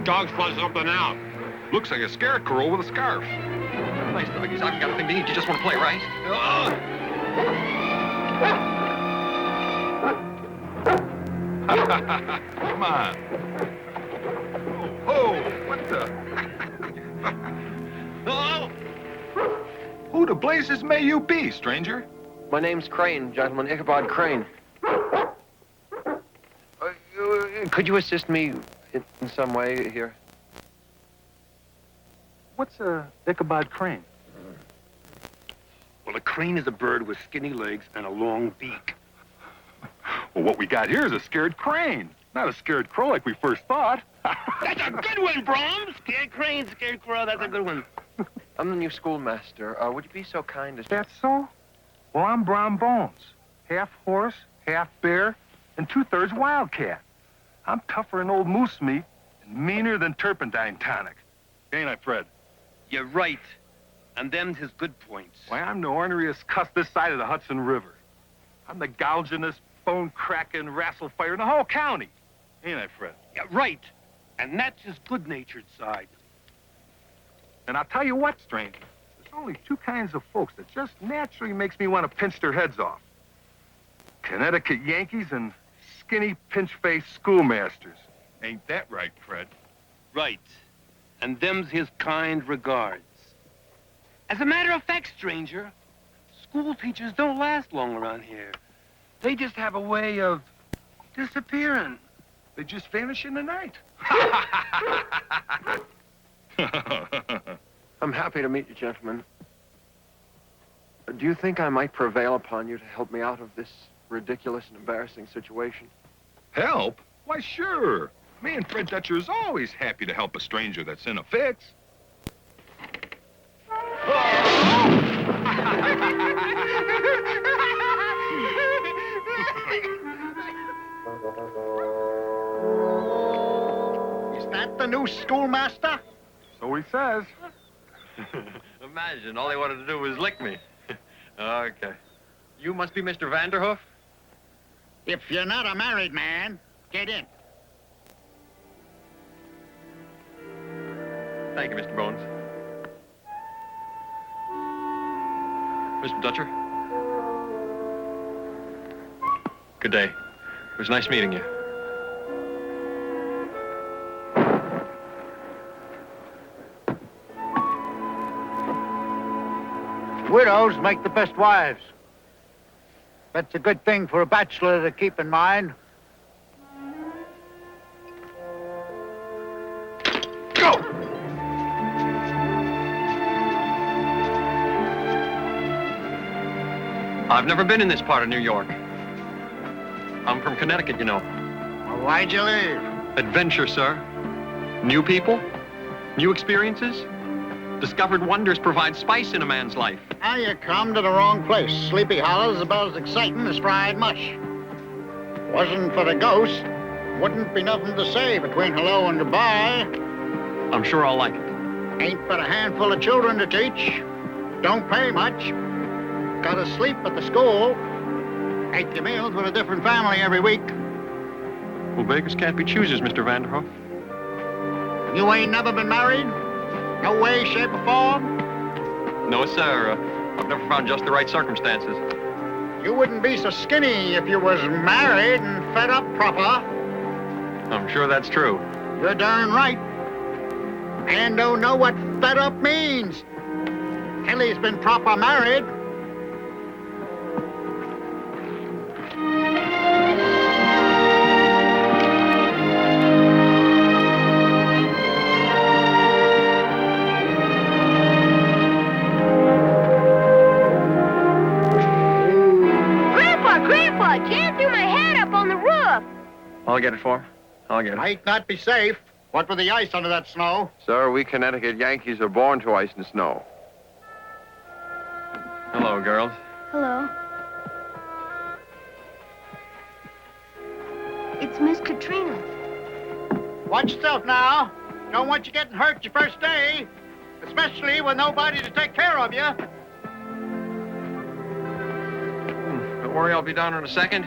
Dog's flush something out. Looks like a scarecrow with a scarf. Nice, doggies. I haven't got a thing to eat. You just want to play, right? Come on. Oh, what the? Hello? Who the blazes may you be, stranger? My name's Crane, gentlemen. Ichabod Crane. Could you assist me in some way here? What's a Ichabod Crane? Well, a crane is a bird with skinny legs and a long beak. Well, what we got here is a scared crane, not a scared crow like we first thought. That's a good one, Brom. Scared crane, scared crow. That's a good one. I'm the new schoolmaster. Would you be so kind as... That's so? Well, I'm Brom Bones. Half horse, half bear, and 2/3 wildcat. I'm tougher than old moose meat and meaner than turpentine tonic. Ain't I, Fred? You're right. And them's his good points. Why, I'm the orneriest cuss this side of the Hudson River. I'm the gougingest, bone-cracking, wrestle-fire in the whole county. Ain't I, Fred? You're right. And that's his good-natured side. And I'll tell you what, stranger. There's only two kinds of folks that just naturally makes me want to pinch their heads off. Connecticut Yankees and skinny, pinch-faced schoolmasters. Ain't that right, Fred? Right. And them's his kind regards. As a matter of fact, stranger, school teachers don't last long around here. They just have a way of disappearing. They just vanish in the night. I'm happy to meet you, gentlemen. Do you think I might prevail upon you to help me out of this ridiculous and embarrassing situation? Help? Why, sure. Me and Fred Dutcher is always happy to help a stranger that's in a fix. Is that the new schoolmaster? So he says. Imagine, all he wanted to do was lick me. Okay. You must be Mr. Vanderhoof? If you're not a married man, get in. Thank you, Mr. Bones. Mr. Dutcher? Good day. It was nice meeting you. Widows make the best wives. That's a good thing for a bachelor to keep in mind. Go! I've never been in this part of New York. I'm from Connecticut, you know. Well, why'd you leave? Adventure, sir. New people, new experiences. Discovered wonders provide spice in a man's life. Now you come to the wrong place. Sleepy Hollow's about as exciting as fried mush. Wasn't for the ghost, wouldn't be nothing to say between hello and goodbye. I'm sure I'll like it. Ain't but a handful of children to teach. Don't pay much. Gotta sleep at the school. Eat your meals with a different family every week. Well, beggars can't be choosers, Mr. Vanderhoof. You ain't never been married? No way, shape, or form? No, sir. I've never found just the right circumstances. You wouldn't be so skinny if you was married and fed up proper. I'm sure that's true. You're darn right. And don't know what fed up means. Till he's been proper married. Grandpa, jam threw my hat up on the roof. I'll get it for him. I'll get it. Might not be safe. What with the ice under that snow? Sir, we Connecticut Yankees are born to ice and snow. Hello, girls. Hello. It's Miss Katrina. Watch yourself now. Don't want you getting hurt your first day. Especially with nobody to take care of you. Don't worry, I'll be down in a second.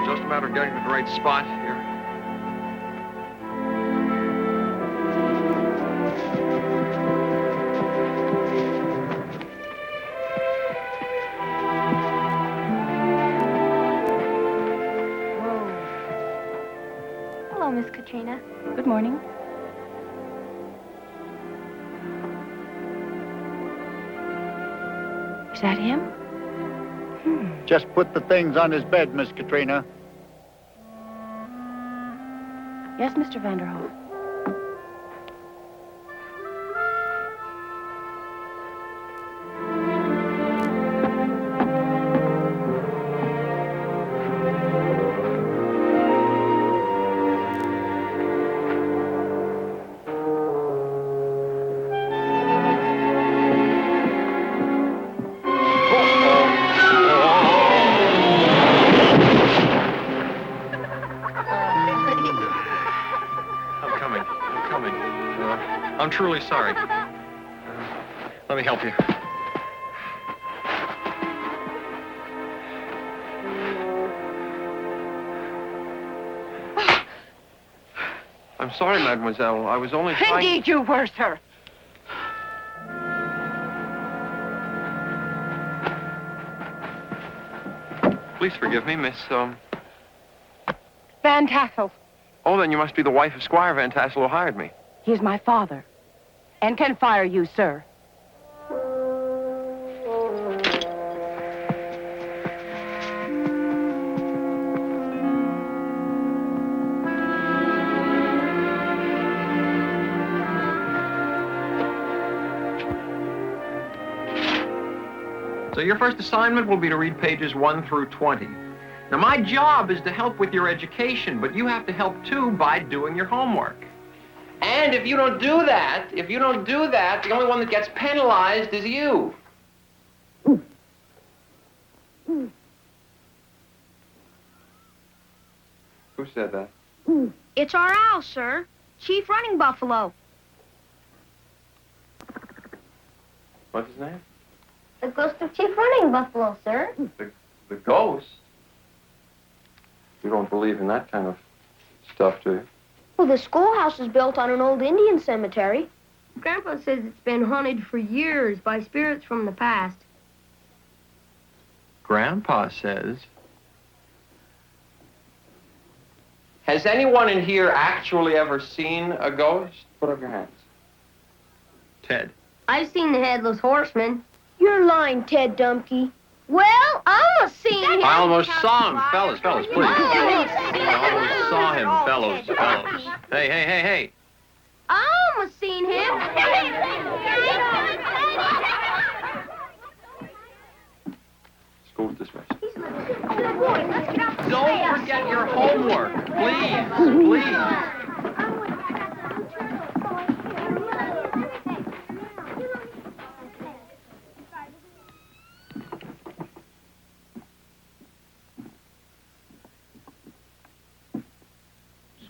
Just a matter of getting to the right spot here. Hello, Miss Katrina. Good morning. Is that him? Just put the things on his bed, Miss Katrina. Yes, Mr. Vanderhoef. I'm truly sorry. Let me help you. I'm sorry, mademoiselle. I was only trying... Indeed you were, sir. Please forgive me, Miss, Van Tassel. Oh, then you must be the wife of Squire Van Tassel who hired me. He is my father and can fire you, sir. So your first assignment will be to read pages 1 through 20. Now, my job is to help with your education, but you have to help, too, by doing your homework. And if you don't do that, the only one that gets penalized is you. Who said that? It's our owl, sir. Chief Running Buffalo. What's his name? The ghost of Chief Running Buffalo, sir. The ghost? You don't believe in that kind of stuff, do you? Well, the schoolhouse is built on an old Indian cemetery. Grandpa says it's been haunted for years by spirits from the past. Grandpa says. Has anyone in here actually ever seen a ghost? Put up your hands. Ted. I've seen the Headless Horseman. You're lying, Ted Dumpke. Well, I almost seen him. I almost saw him. Fellas, please. I almost saw him, fellows. Hey. I almost seen him. School's dismissed. Don't forget your homework, please.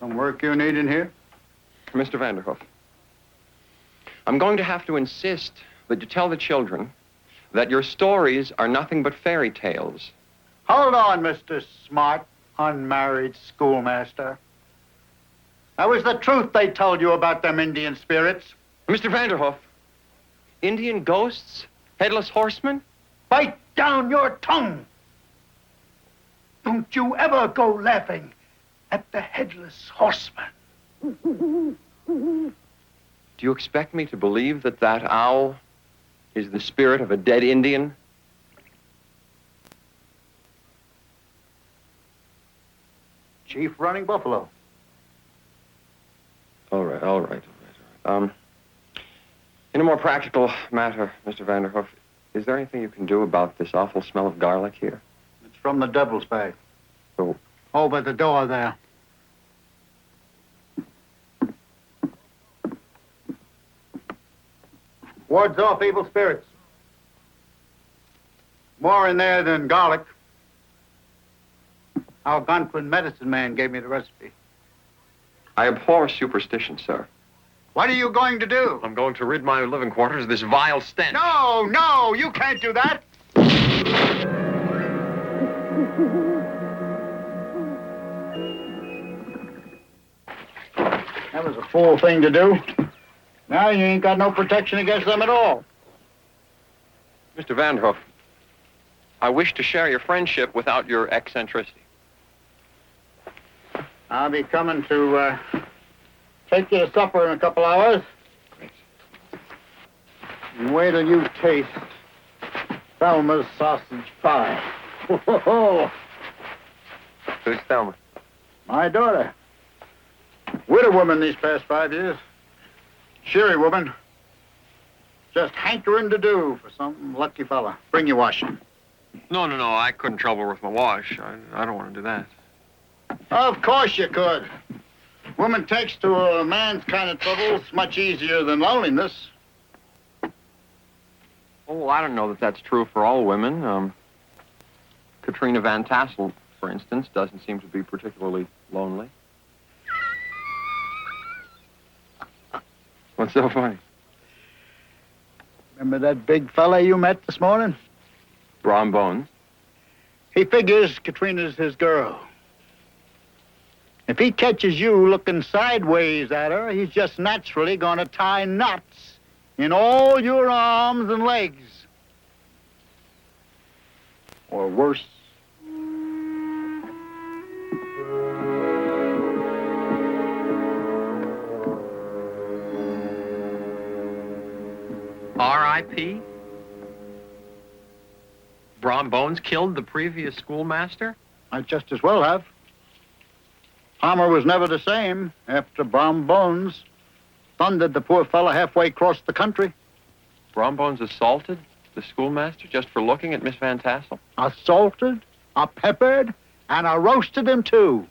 Some work you need in here? Mr. Vanderhoef, I'm going to have to insist that you tell the children that your stories are nothing but fairy tales. Hold on, Mr. Smart, unmarried schoolmaster. That was the truth they told you about them Indian spirits. Mr. Vanderhoef, Indian ghosts? Headless horsemen? Bite down your tongue. Don't you ever go laughing at the Headless Horseman. Do you expect me to believe that that owl is the spirit of a dead Indian? Chief Running Buffalo. All right. In a more practical matter, Mr. Vanderhoef, is there anything you can do about this awful smell of garlic here? It's from the devil's bag. Oh. Over the door there. Wards off evil spirits. More in there than garlic. Our Algonquin medicine man gave me the recipe. I abhor superstition, sir. What are you going to do? I'm going to rid my living quarters of this vile stench. No, you can't do that. That was a fool thing to do. Now you ain't got no protection against them at all. Mr. Vanderhoof, I wish to share your friendship without your eccentricity. I'll be coming to take you to supper in a couple hours. Great. And wait till you taste Thelma's sausage pie. Who's Thelma? My daughter. Widow woman these past 5 years. Cheery woman. Just hankering to do for some lucky fella. Bring you washing. No, I couldn't trouble her with my wash. I don't want to do that. Of course you could. Woman takes to a man's kind of troubles much easier than loneliness. Oh, well, I don't know that that's true for all women. Katrina von Tassel, for instance, doesn't seem to be particularly lonely. What's so funny? Remember that big fella you met this morning? Brom Bones. He figures Katrina's his girl. If he catches you looking sideways at her, he's just naturally gonna tie knots in all your arms and legs. Or worse. R.I.P.? Brom Bones killed the previous schoolmaster? Might just as well have. Palmer was never the same after Brom Bones thundered the poor fella halfway across the country. Brom Bones assaulted the schoolmaster just for looking at Miss Van Tassel? Assaulted, peppered, and roasted him too.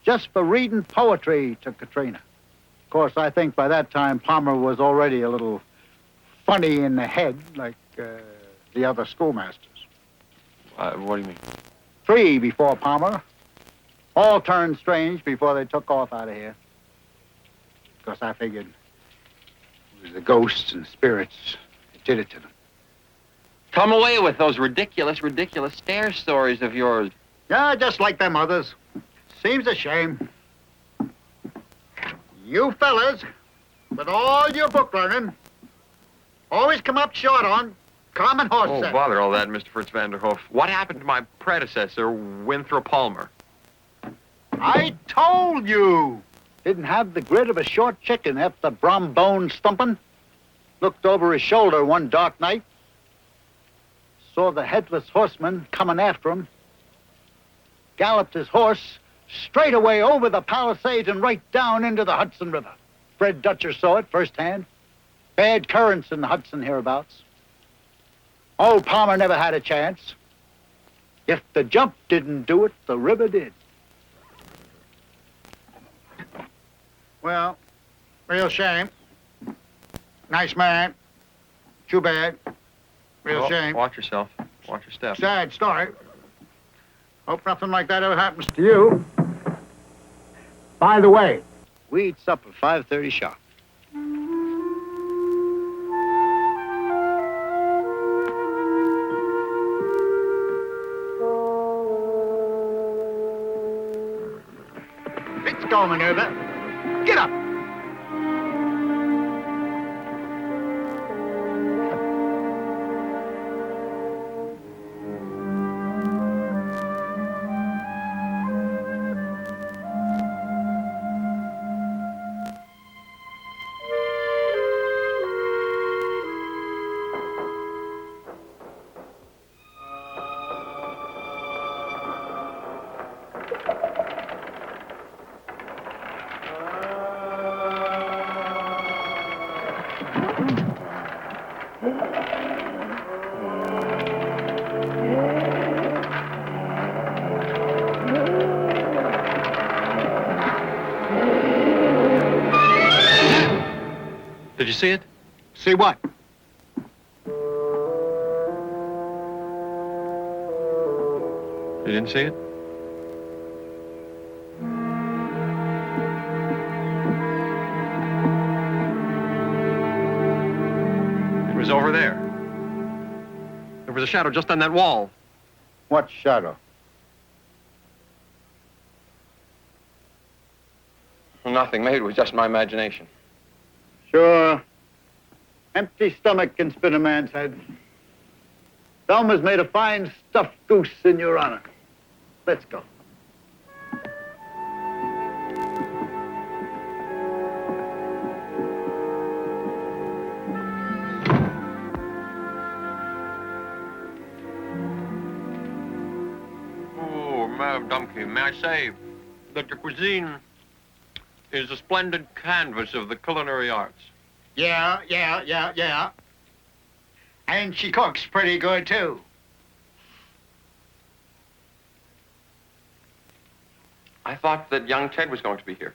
Just for reading poetry to Katrina. Of course, I think by that time Palmer was already a little funny in the head, like the other schoolmasters. What do you mean? 3 before Palmer. All turned strange before they took off out of here. Of course, I figured it was the ghosts and spirits that did it to them. Come away with those ridiculous scare stories of yours. Yeah, just like them others. Seems a shame. You fellas, with all your book learning, always come up short on common horse Oh, sense. bother all that, Mr. Fritz Vanderhoof. What happened to my predecessor, Winthrop Palmer? I told you! Didn't have the grit of a short chicken after Brom Bones stumping. Looked over his shoulder one dark night. Saw the headless horseman coming after him. Galloped his horse straight away over the Palisades and right down into the Hudson River. Fred Dutcher saw it firsthand. Bad currents in the Hudson hereabouts. Old Palmer never had a chance. If the jump didn't do it, the river did. Well, real shame. Nice man. Too bad. Real shame. Watch yourself. Watch your step. Sad story. Hope nothing like that ever happens to you. By the way, we eat supper 5:30 sharp. Let's go, Minerva. Get up. Did you see it? See what? You didn't see it? It was over there. There was a shadow just on that wall. What shadow? Nothing. Maybe it was just my imagination. Sure. Empty stomach can spin a man's head. Thelma's made a fine stuffed goose in your honor. Let's go. Oh, Madame Dumpke, may I say that your cuisine is a splendid canvas of the culinary arts. Yeah. And she cooks pretty good, too. I thought that young Ted was going to be here.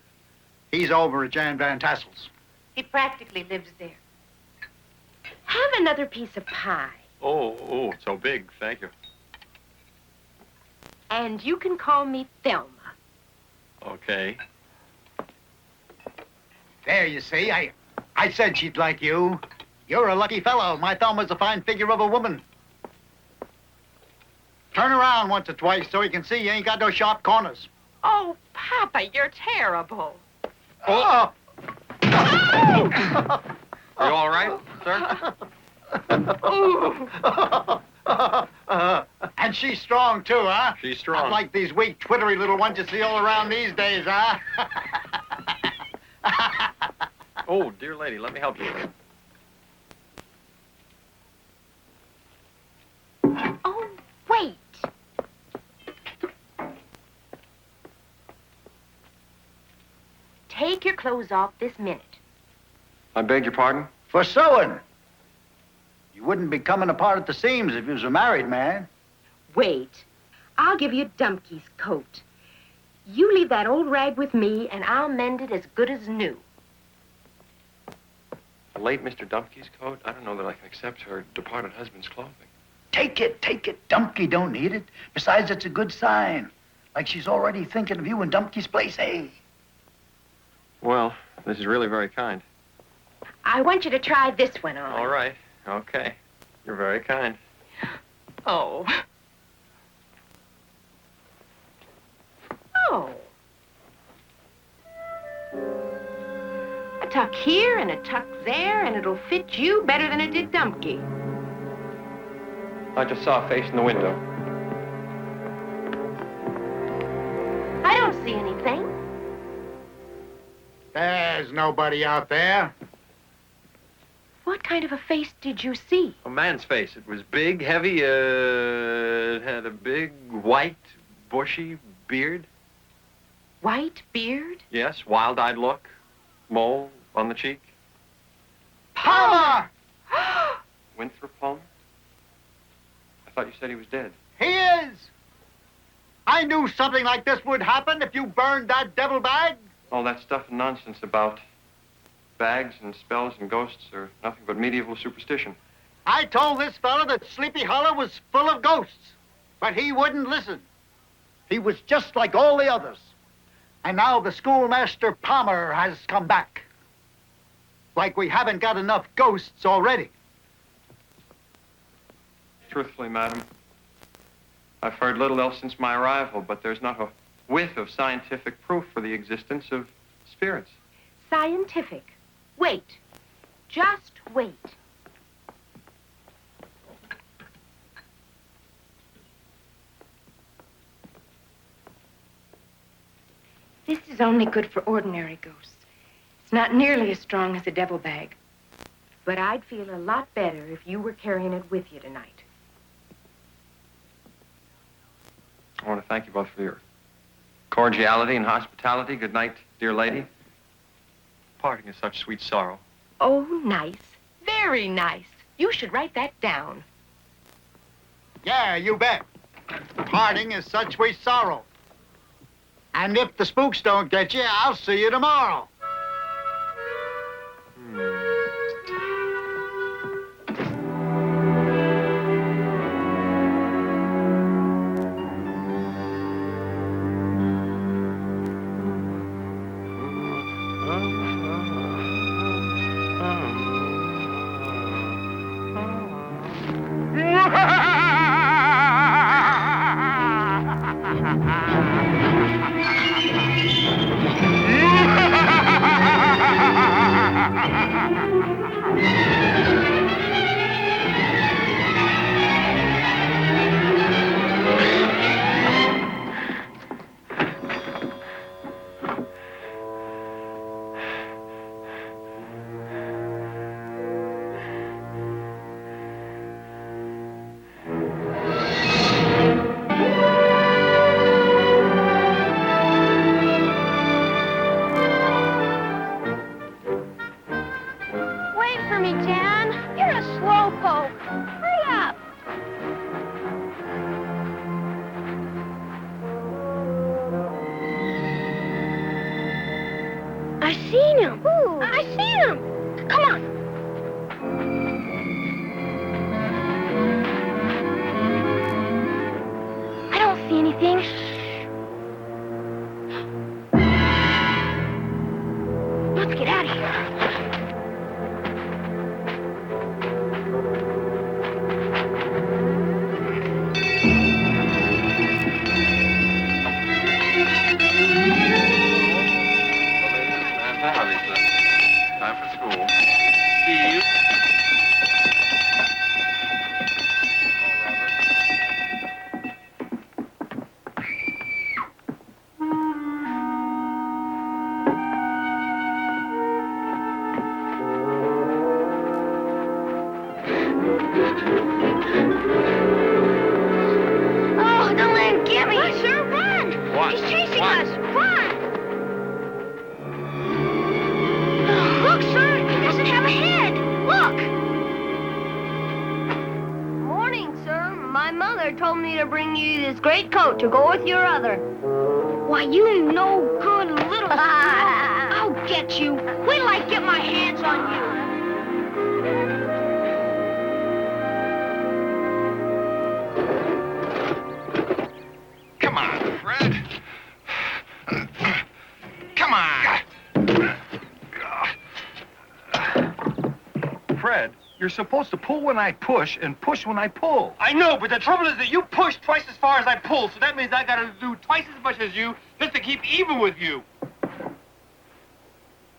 He's over at Jan Van Tassel's. He practically lives there. Have another piece of pie. Oh, it's so big. Thank you. And you can call me Thelma. Okay. There, you see, I said she'd like you. You're a lucky fellow. My Thelma's a fine figure of a woman. Turn around once or twice so he can see you ain't got no sharp corners. Oh, Papa, you're terrible. Oh! Are you all right, sir? And she's strong, too, huh? She's strong. Not like these weak, twittery little ones you see all around these days, huh? Oh, dear lady, let me help you. Oh, wait. Take your clothes off this minute. I beg your pardon? For sewing. You wouldn't be coming apart at the seams if you was a married man. Wait. I'll give you Dumpke's coat. You leave that old rag with me, and I'll mend it as good as new. The late Mr. Dumpke's coat? I don't know that I can accept her departed husband's clothing. Take it. Dumpke don't need it. Besides, it's a good sign. Like she's already thinking of you in Dumpke's place, eh? Well, this is really very kind. I want you to try this one on. All right. Okay. You're very kind. Oh. Oh. A tuck here and a tuck there, and it'll fit you better than it did Dumpke. I just saw a face in the window. I don't see anything. There's nobody out there. What kind of a face did you see? A man's face. It was big, heavy, it had a big, white, bushy beard. White beard? Yes, wild-eyed look. Mole on the cheek. Palmer! Winthrop Palmer? I thought you said he was dead. He is! I knew something like this would happen if you burned that devil bag. All that stuff and nonsense about bags and spells and ghosts are nothing but medieval superstition. I told this fella that Sleepy Hollow was full of ghosts, but he wouldn't listen. He was just like all the others. And now the schoolmaster Palmer has come back. Like we haven't got enough ghosts already. Truthfully, madam, I've heard little else since my arrival, but there's not a whiff of scientific proof for the existence of spirits. Scientific. Wait. Just wait. This is only good for ordinary ghosts. It's not nearly as strong as a devil bag. But I'd feel a lot better if you were carrying it with you tonight. I want to thank you both for your cordiality and hospitality. Good night, dear lady. Parting is such sweet sorrow. Oh, nice. Very nice. You should write that down. Yeah, you bet. Parting is such sweet sorrow. And if the spooks don't get you, I'll see you tomorrow. I see him. Come on. I don't see anything. Let's get out of here. Time for school. See you. Oh, don't let him get me. Run, sir, run. What? He's chasing What? us. Run. Look, sir, he doesn't have a head. Look. Morning, sir. My mother told me to bring you this great coat to go with your other. Why, you no good little... I'll get you. Wait till I get my hands on you. Come on, Fred. Come on. Fred, you're supposed to pull when I push and push when I pull. I know, but the trouble is that you push twice as far as I pull, so that means I gotta do twice as much as you just to keep even with you.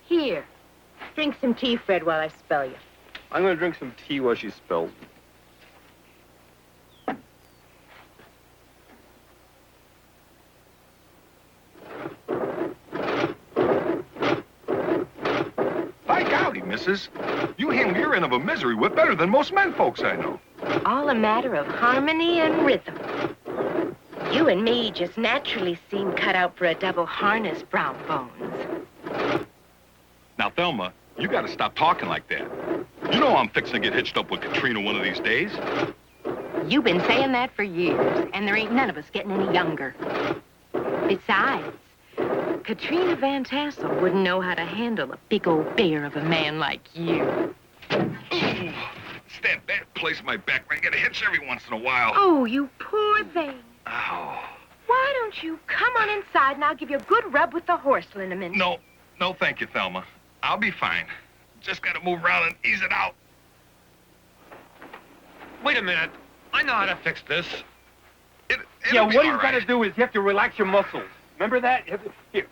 Here. Drink some tea, Fred, while I spell you. I'm gonna drink some tea while she spells. By golly, missus, you handle your end of a misery whip better than most men folks I know. All a matter of harmony and rhythm. You and me just naturally seem cut out for a double harness, Brom Bones. Now, Thelma, you gotta stop talking like that. You know I'm fixing to get hitched up with Katrina one of these days. You've been saying that for years, and there ain't none of us getting any younger. Besides, Katrina von Tassel wouldn't know how to handle a big old bear of a man like you. It's that bad place in my back where I get a hitch every once in a while. Oh, you poor thing. Ow. Why don't you come on inside and I'll give you a good rub with the horse liniment? No, thank you, Thelma. I'll be fine. Just gotta move around and ease it out. Wait a minute. I know how to fix this. It'll Yeah, be what all you've got to right. do is you have to relax your muscles. Remember that? Here,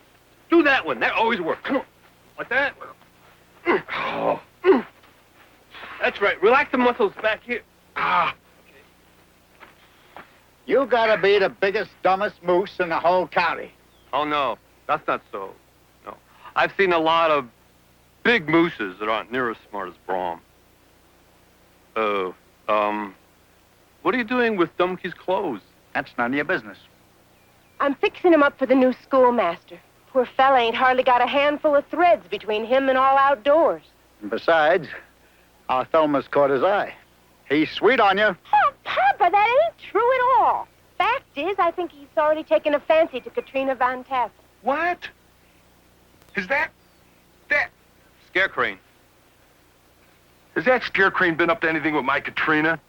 do that one. That always works. Come on. Like that. Oh. That's right. Relax the muscles back here. Ah. You gotta be the biggest, dumbest moose in the whole county. Oh, no. That's not so. No. I've seen a lot of big mooses that aren't near as smart as Brom. Oh, what are you doing with Dummkey's clothes? That's none of your business. I'm fixing him up for the new schoolmaster. Poor fella ain't hardly got a handful of threads between him and all outdoors. And besides, our Thelma's caught his eye. He's sweet on you. Oh, Papa, that ain't true at all. Fact is, I think he's already taken a fancy to Katrina von Tassel. What? Is that... Scare Crane. Has that scare crane been up to anything with my Katrina?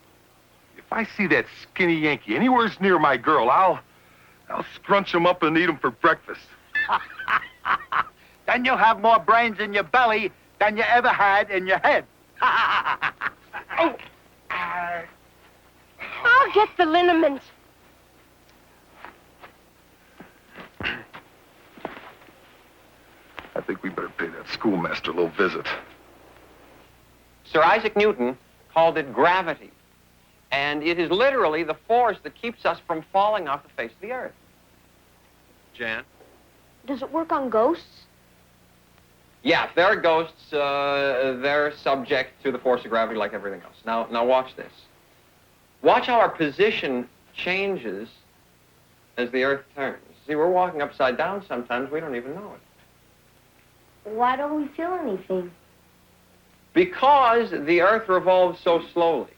If I see that skinny Yankee anywhere near my girl, I'll scrunch him up and eat him for breakfast. Then you'll have more brains in your belly than you ever had in your head. Oh! I'll get the liniment. I think we better pay that schoolmaster a little visit. Sir Isaac Newton called it gravity. And it is literally the force that keeps us from falling off the face of the earth. Jan? Does it work on ghosts? Yeah, if they're ghosts, they're subject to the force of gravity like everything else. Now watch this. Watch how our position changes as the earth turns. See, we're walking upside down sometimes. We don't even know it. Why don't we feel anything? Because the earth revolves so slowly.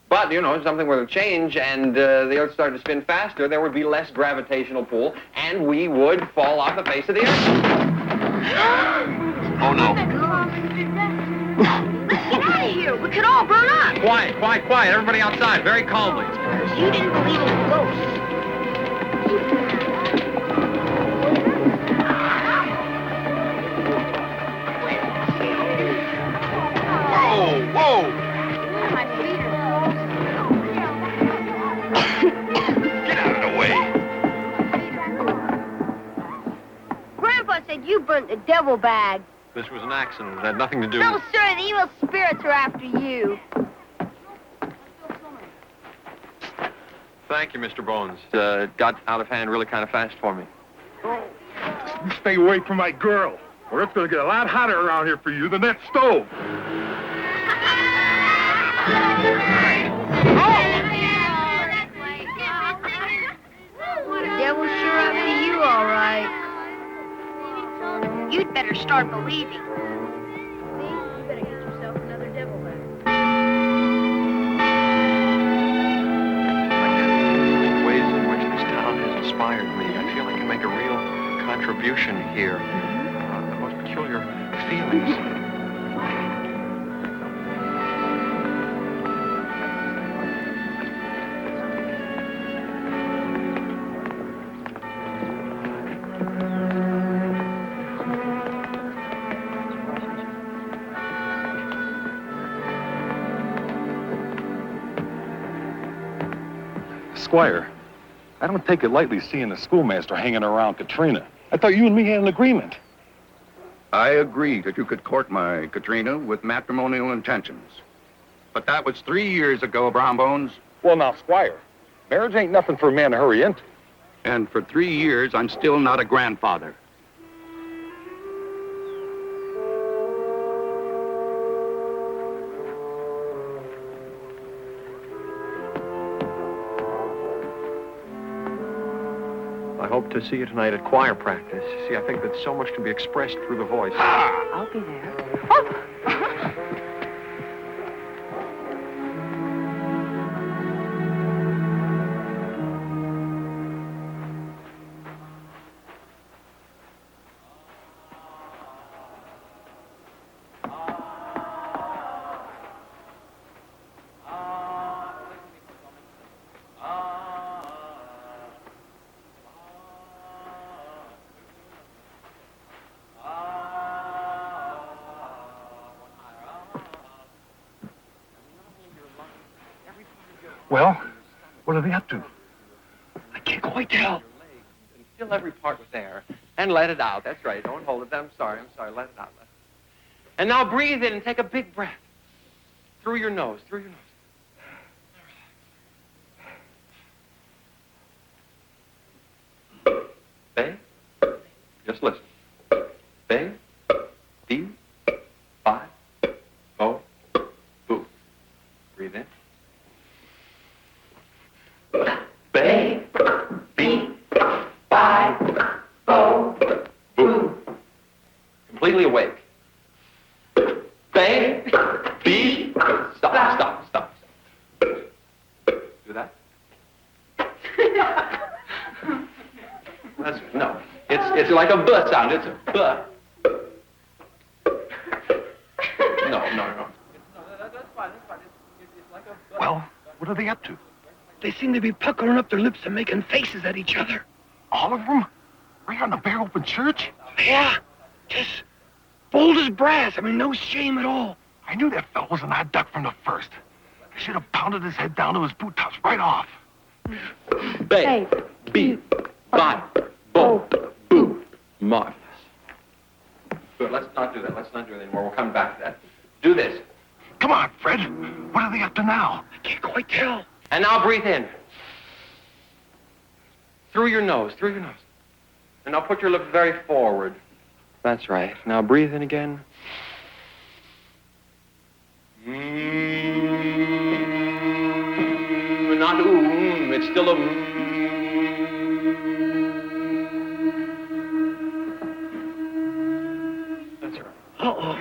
But, you know, something were to change and the earth started to spin faster, there would be less gravitational pull, and we would fall off the face of the earth. Oh, no. Get out of here. We could all burn up. Quiet, quiet, quiet. Everybody outside, very calmly. You didn't believe in ghosts. Whoa, whoa! My feet are Get out of the way. Grandpa said you burnt the devil bag. This was an accident. It had nothing to do No, with... sir, the evil spirits are after you. Thank you, Mr. Bones. It got out of hand really kind of fast for me. You stay away from my girl, or it's going to get a lot hotter around here for you than that stove. The devil's sure after you, all right. You'd better start believing. You better get yourself another devil bag. The ways in which this town has inspired me. I feel I can make a real contribution here. The most peculiar feelings. Squire, I don't take it lightly seeing the schoolmaster hanging around Katrina. I thought you and me had an agreement. I agree that you could court my Katrina with matrimonial intentions. But that was 3 years ago, Brom Bones. Well, now, Squire, marriage ain't nothing for a man to hurry into. And for 3 years, I'm still not a grandfather. I hope to see you tonight at choir practice. See, I think that so much can be expressed through the voice. I'll be there. Well, what are they up to? I can't quite tell. And fill every part with air. And let it out. That's right. Don't hold it. I'm sorry. Let it out. Let it out. And now breathe in and take a big breath. Through your nose. Through your nose. Bay. Just listen. Bay. B. 5. O. Boo. Breathe in. Bay. B. 5. O. Boo. Completely awake. Bay. B. Stop. Do that? No. It's like a buh sound. It's a buh. No. That's fine. It's like a buh. Well, what are they up to? They seem to be puckering up their lips and making faces at each other. All of them? Right here in the bare open church? Yeah, just bold as brass. I mean, no shame at all. I knew that fellow was an odd duck from the first. I should have pounded his head down to his boot tops right off. Bay. B. 5. Bo. Boo. Marvelous. Good. Let's not do that. Let's not do it anymore. We'll come back to that. Do this. Come on, Fred. What are they up to now? I can't quite tell. And now breathe in. Through your nose. And now put your lips very forward. That's right. Now breathe in again. Not it's still a That's right. Uh-oh.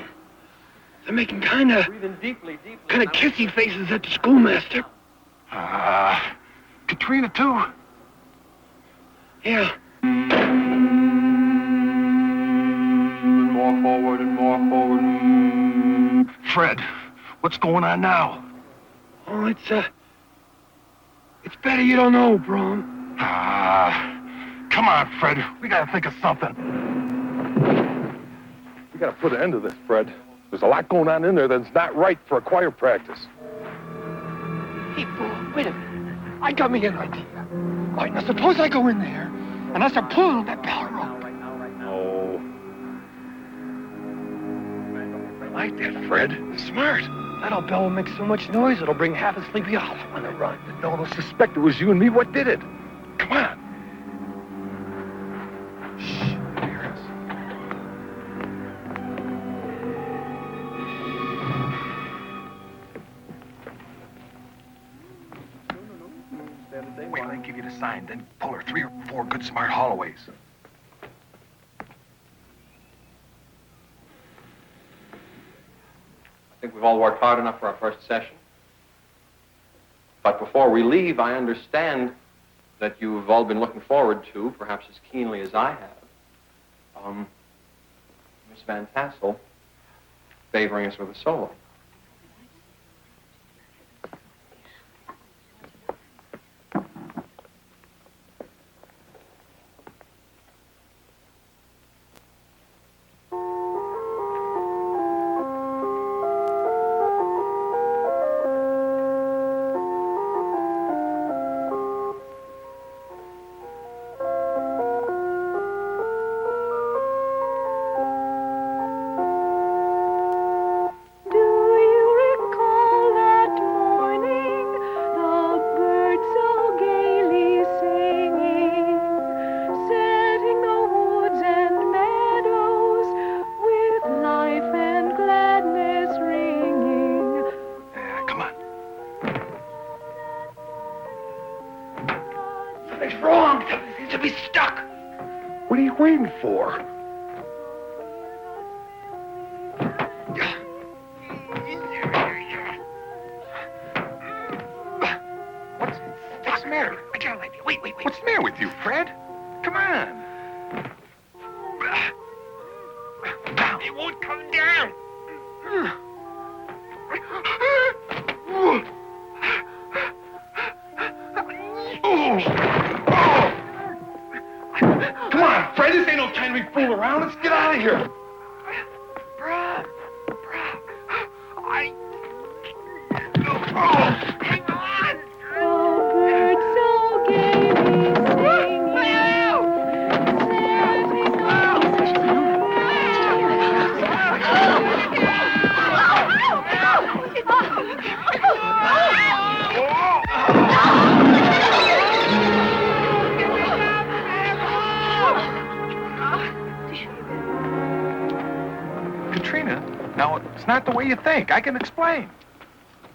They're making kind of Breathe in deeply. kissy faces at the schoolmaster. Katrina, too? Yeah. More forward and more forward. Fred, what's going on now? Oh, it's better you don't know, Brom. Come on, Fred. We gotta think of something. We gotta put an end to this, Fred. There's a lot going on in there that's not right for a choir practice. Hey, Brom, wait a minute. I got me an idea. All right, now suppose I go in there and I start pulling on that bell rope. Oh. I like that, Fred. Smart. That old bell will make so much noise it'll bring half a Sleepy Hollow on the run. No one will suspect it was you and me. What did it? Come on. Shh. Hear us. Wait till I give you the sign, then pull her 3 or 4 good smart Holloways. I think we've all worked hard enough for our first session. But before we leave, I understand that you've all been looking forward to, perhaps as keenly as I have, Miss Van Tassel favoring us with a solo. What are you waiting for? What's the matter? I can't let you. Wait. What's the matter with you, Fred? Come on. It won't come down. Come on, Fred, this ain't no time to be fooling around. Let's get out of here. Brom. Hang on. The birds so gaily singing, Katrina, now, it's not the way you think. I can explain.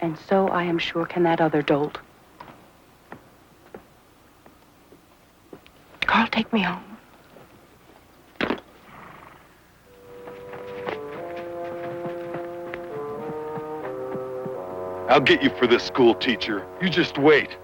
And so I am sure can that other dolt. Carl, take me home. I'll get you for this school teacher. You just wait.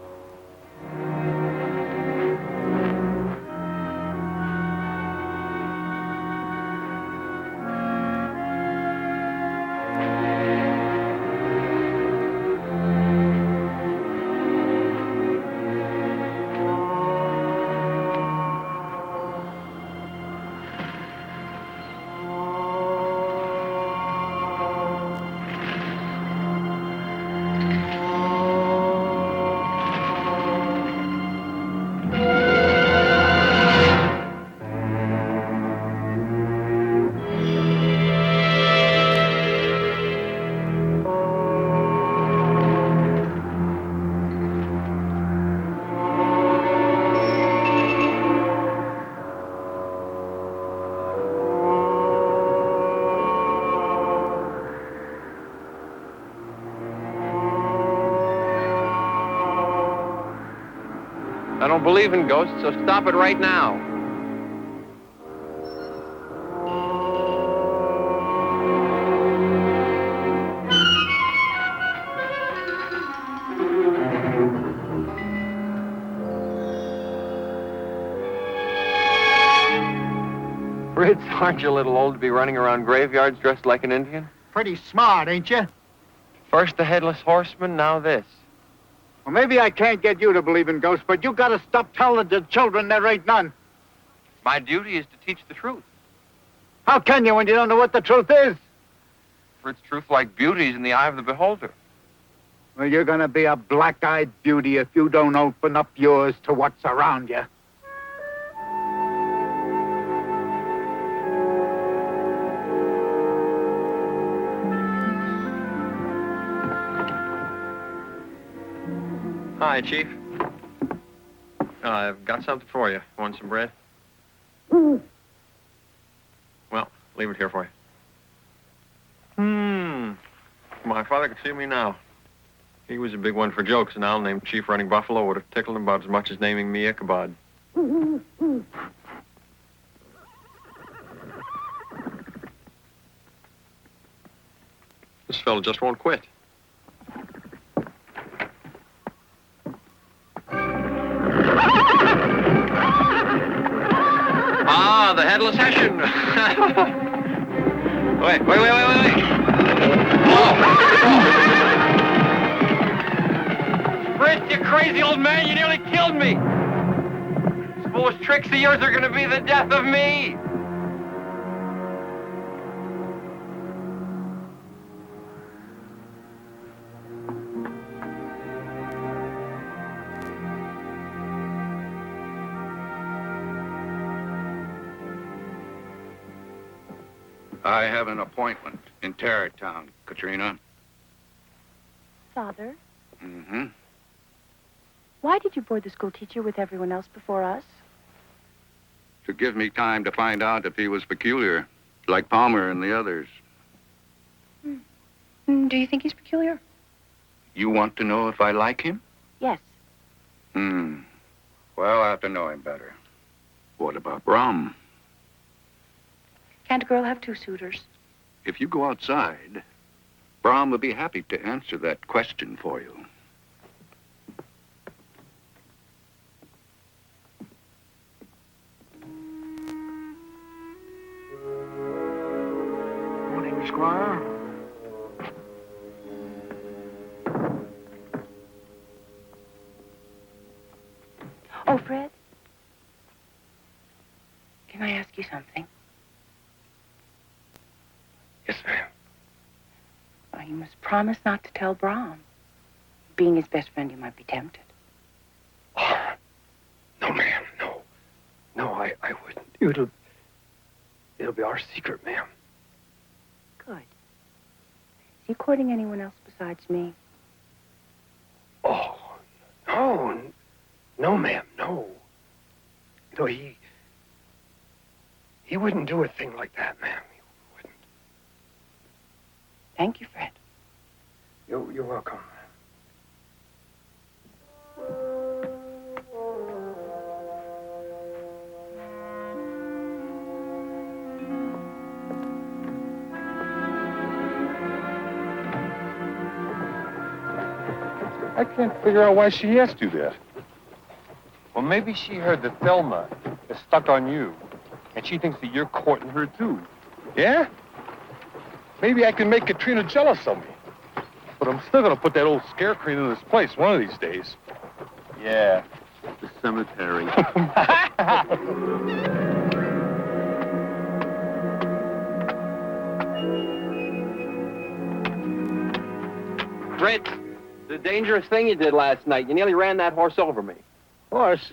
I don't believe in ghosts, so stop it right now. Fritz, aren't you a little old to be running around graveyards dressed like an Indian? Pretty smart, ain't you? First the headless horseman, now this. Well, maybe I can't get you to believe in ghosts, but you gotta stop telling the children there ain't none. My duty is to teach the truth. How can you when you don't know what the truth is? For its truth like beauty is in the eye of the beholder. Well, you're gonna be a black-eyed beauty if you don't open up yours to what's around you. Hi, Chief. I've got something for you. Want some bread? Well, leave it here for you. My father could see me now. He was a big one for jokes, and I'll name Chief running Buffalo would have tickled him about as much as naming me Ichabod. This fellow just won't quit. Ah, the headless Hessian. Wait. Oh. Fritz, you crazy old man, you nearly killed me. These foolish tricks of yours are going to be the death of me. I have an appointment in Tarrytown, Katrina. Father, Mm-hmm. why did you board the school teacher with everyone else before us? To give me time to find out if he was peculiar, like Palmer and the others. Do you think he's peculiar? You want to know if I like him? Yes. Well, I have to know him better. What about Brom? Can't a girl have two suitors? If you go outside, Brom will be happy to answer that question for you. Morning, Squire. Oh, Fred? Can I ask you something? Yes, ma'am. Well, you must promise not to tell Brom. Being his best friend, you might be tempted. Oh, no, ma'am, no. No, I wouldn't. It'll be our secret, ma'am. Good. Is he courting anyone else besides me? Oh, no. No, ma'am, no. No, he wouldn't do a thing like that, ma'am. He wouldn't. Thank you, Fred. You're welcome. I can't figure out why she has to do that. Well, maybe she heard that Thelma is stuck on you, and she thinks that you're courting her, too. Yeah? Maybe I can make Katrina jealous of me. But I'm still gonna put that old scarecrow in his place one of these days. Yeah, the cemetery. Fritz, the dangerous thing you did last night. You nearly ran that horse over me. Horse?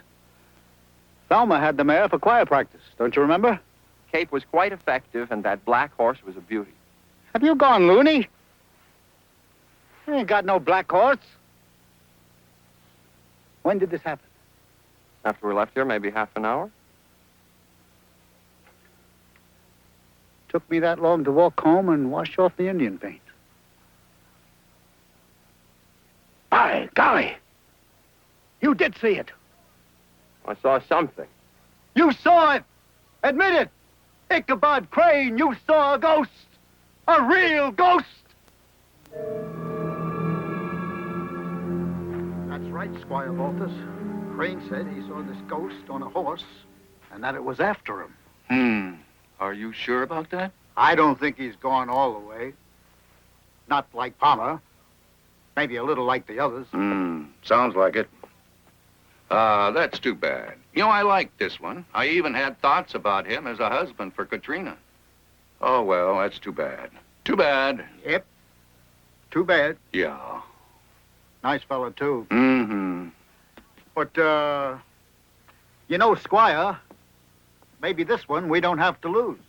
Thelma had the mare for choir practice, don't you remember? Cape was quite effective, and that black horse was a beauty. Have you gone loony? You ain't got no black horse. When did this happen? After we left here, maybe half an hour. Took me that long to walk home and wash off the Indian paint. By golly! You did see it. I saw something. You saw it! Admit it! Ichabod Crane, you saw a ghost! A real ghost! That's right, Squire Baltus. Crane said he saw this ghost on a horse and that it was after him. Are you sure about that? I don't think he's gone all the way. Not like Palmer. Maybe a little like the others. Sounds like it. That's too bad. You know, I like this one. I even had thoughts about him as a husband for Katrina. Oh, well, that's too bad. Too bad. Yep. Too bad. Yeah. Nice fella, too. Mm-hmm. But, you know, Squire, maybe this one we don't have to lose.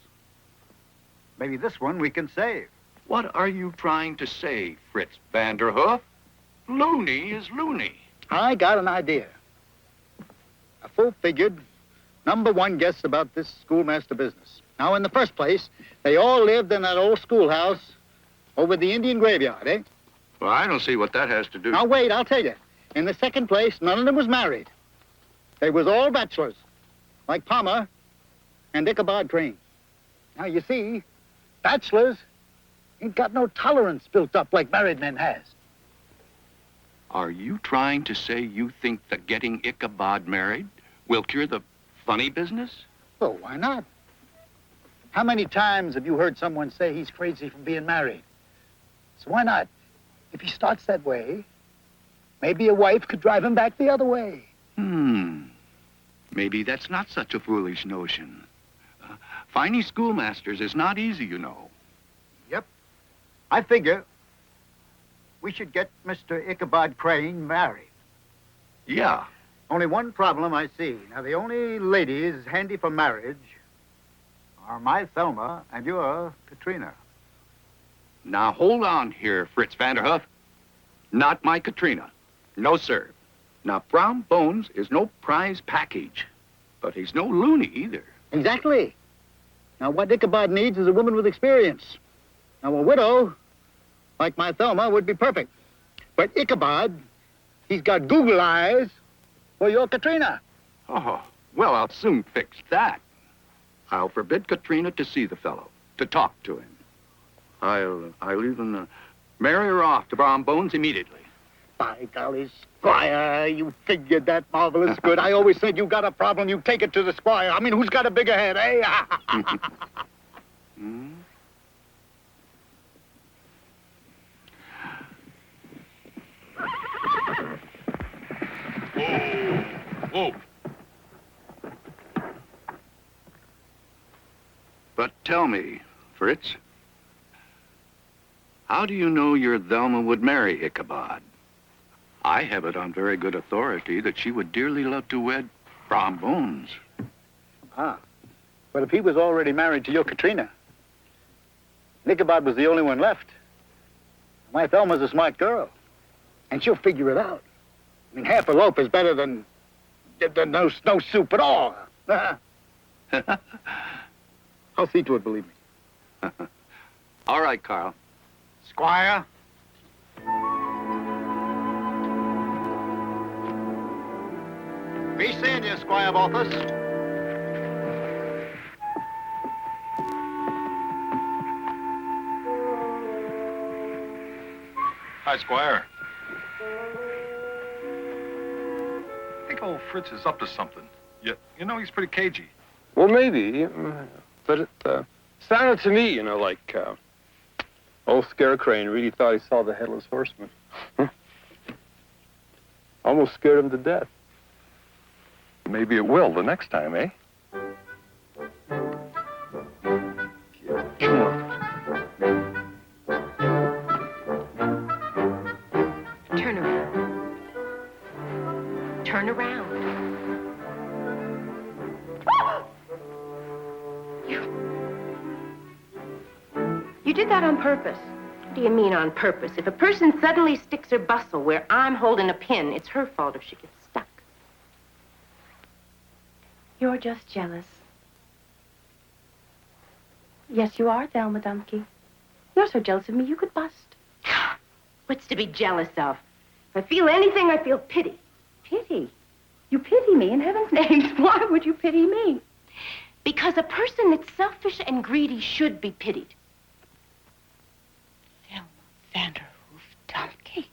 Maybe this one we can save. What are you trying to say, Fritz Vanderhoof? Looney is loony. I got an idea. A full-figured, #1 guess about this schoolmaster business. Now, in the first place, they all lived in that old schoolhouse over the Indian graveyard, eh? Well, I don't see what that has to do. Now, wait, I'll tell you. In the second place, none of them was married. They was all bachelors, like Palmer and Ichabod Crane. Now, you see, bachelors ain't got no tolerance built up like married men has. Are you trying to say you think that getting Ichabod married will cure the funny business? Well, why not? How many times have you heard someone say he's crazy from being married? So why not? If he starts that way, maybe a wife could drive him back the other way. Maybe that's not such a foolish notion. Finding schoolmasters is not easy, you know. Yep. I figure we should get Mr. Ichabod Crane married. Yeah. Only one problem I see. Now, the only ladies handy for marriage are my Thelma and your Katrina. Now, hold on here, Fritz Vanderhoof. Not my Katrina. No, sir. Now, Brom Bones is no prize package, but he's no loony either. Exactly. Now, what Ichabod needs is a woman with experience. Now, a widow, like my Thelma, would be perfect. But Ichabod, he's got Google eyes for your Katrina. Oh, well, I'll soon fix that. I'll forbid Katrina to see the fellow, to talk to him. I'll even marry her off to Brom Bones immediately. By golly, Squire, you figured that marvelous good. I always said you got a problem, you take it to the Squire. I mean, who's got a bigger head, eh? Whoa. But tell me, Fritz, how do you know your Thelma would marry Ichabod? I have it on very good authority that she would dearly love to wed Brom Bones. But if he was already married to your Katrina, Ichabod was the only one left. My Thelma's a smart girl, and she'll figure it out. I mean, half a loaf is better than no soup at all. I'll see to it, believe me. All right, Carl. Squire? Be seeing you, Squire Balthus. Hi, Squire. I think old Fritz is up to something. You know, he's pretty cagey. Well, maybe, but it sounded to me, like old Scare Crane really thought he saw the Headless Horseman. Almost scared him to death. Maybe it will the next time, eh? Turn around. Turn around. You did that on purpose. What do you mean on purpose? If a person suddenly sticks her bustle where I'm holding a pin, it's her fault if she gets stuck. You're just jealous. Yes, you are, Thelma Dumpke. You're so jealous of me, you could bust. What's to be jealous of? If I feel anything, I feel pity. Pity? You pity me, in heaven's names. Why would you pity me? Because a person that's selfish and greedy should be pitied. Vanderhoof Dumpke.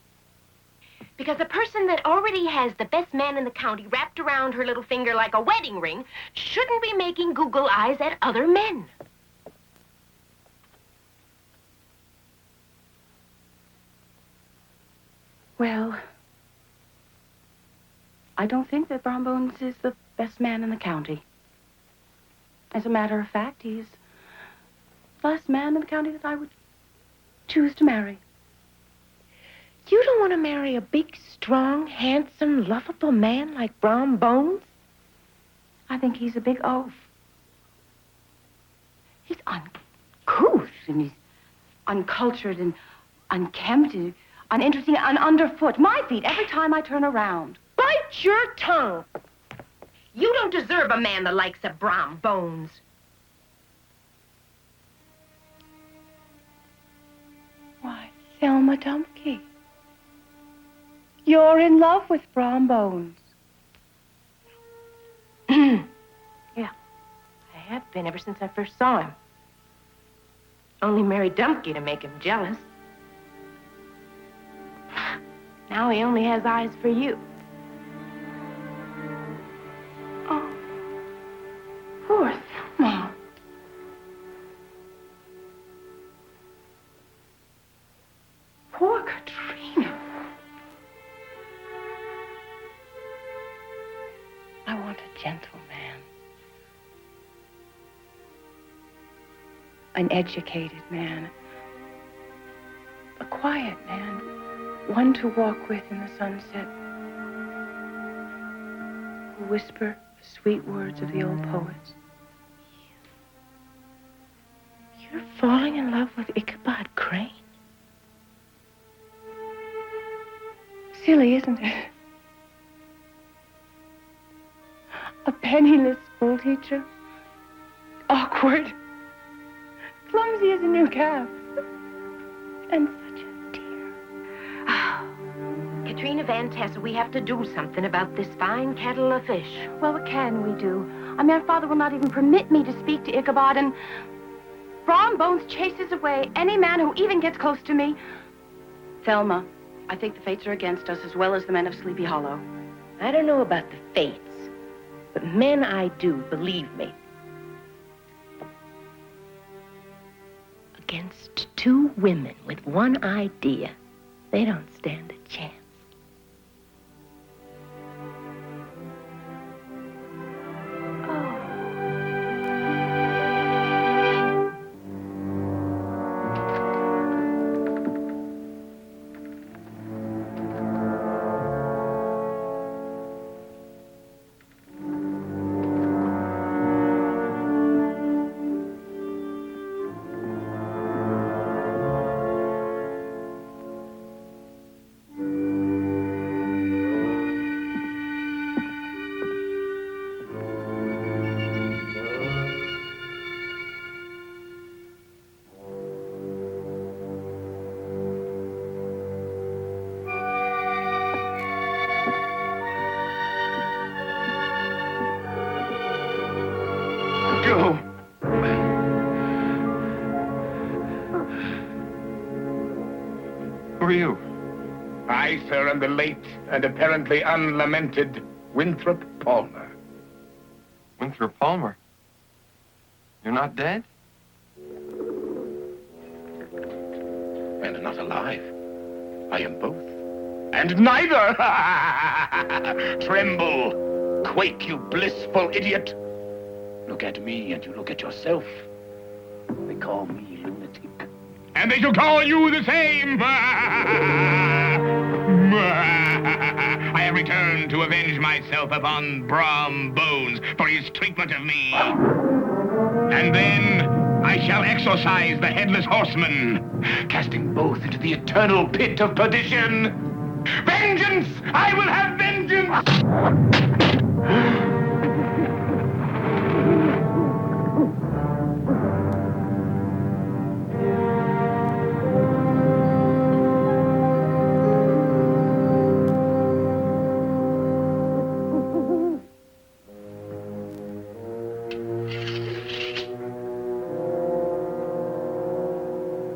Because a person that already has the best man in the county wrapped around her little finger like a wedding ring shouldn't be making Google eyes at other men. Well, I don't think that Brom Bones is the best man in the county. As a matter of fact, he's the last man in the county that I would choose to marry. You don't want to marry a big, strong, handsome, lovable man like Brom Bones? I think he's a big oaf. He's uncouth, and he's uncultured and unkempt and uninteresting and underfoot. My feet every time I turn around. Bite your tongue. You don't deserve a man the likes of Brom Bones. Why, Thelma Dumpke, you're in love with Brom Bones. Yeah, I have been ever since I first saw him. Only married Dumpke to make him jealous. Now he only has eyes for you. Oh, poor Thelma. Poor Katrina. I want a gentle man. An educated man. A quiet man. One to walk with in the sunset. Who whisper the sweet words of the old poets. You're falling in love with Ichabod Crane? Silly, isn't it? A penniless schoolteacher. Awkward. Clumsy as a new calf. And such a dear. Katrina von Tassel, we have to do something about this fine kettle of fish. Well, what can we do? I mean, our father will not even permit me to speak to Ichabod, and Brom Bones chases away any man who even gets close to me. Thelma, I think the fates are against us as well as the men of Sleepy Hollow. I don't know about the fates, but men I do, believe me. Against two women with one idea, they don't stand a chance. Who are you? I, sir, am the late and apparently unlamented Winthrop Palmer. Winthrop Palmer? You're not dead? And not alive. I am both. And neither! Tremble! Quake, you blissful idiot! Look at me and you look at yourself. They call me lunatic. And they shall call you the same! I have returned to avenge myself upon Brom Bones for his treatment of me. And then I shall exorcise the Headless Horseman, casting both into the eternal pit of perdition. Vengeance! I will have vengeance!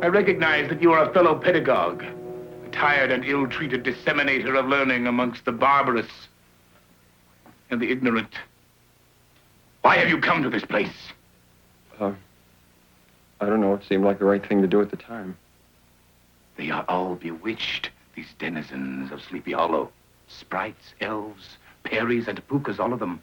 I recognize that you are a fellow pedagogue, a tired and ill-treated disseminator of learning amongst the barbarous and the ignorant. Why have you come to this place? I don't know. It seemed like the right thing to do at the time. They are all bewitched. these denizens of Sleepy Hollow. Sprites, elves, fairies, and pookas, all of them.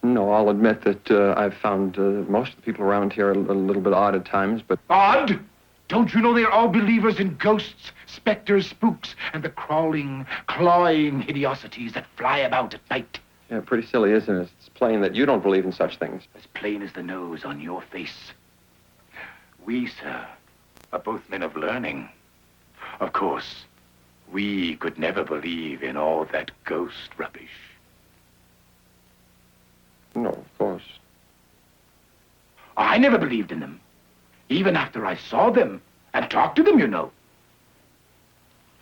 No, I'll admit that I've found most of the people around here a little bit odd at times, but... Odd? Don't you know they're all believers in ghosts, specters, spooks, and the crawling, clawing hideosities that fly about at night? Yeah, pretty silly, isn't it? It's plain that you don't believe in such things. As plain as the nose on your face. We, sir, are both men of learning. Of course, we could never believe in all that ghost rubbish. No, of course. I never believed in them. Even after I saw them and talked to them, you know.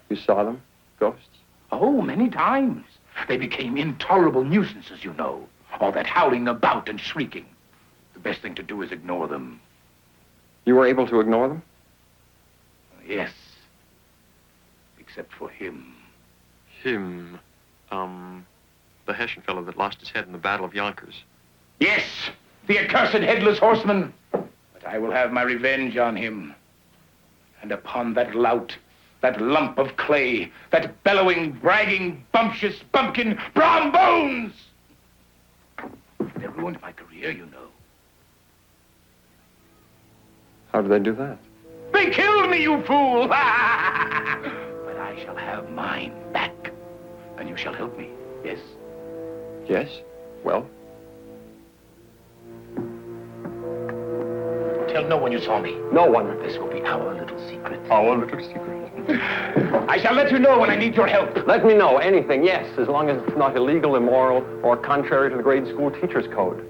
You saw them? Ghosts? Oh, many times. They became intolerable nuisances, you know. All that howling about and shrieking. The best thing to do is ignore them. You were able to ignore them? Yes. Except for him. Him? The Hessian fellow that lost his head in the Battle of Yonkers. Yes, the accursed headless horseman. But I will have my revenge on him. And upon that lout, that lump of clay, that bellowing, bragging, bumptious bumpkin, Brom Bones! They ruined my career, you know. How did they do that? They killed me, you fool! But I shall have mine back. And you shall help me, yes? Yes? Well? Tell no one you saw me. No one. This will be our little secret. Our little secret. I shall let you know when I need your help. Let me know anything, yes, as long as it's not illegal, immoral, or contrary to the grade school teacher's code.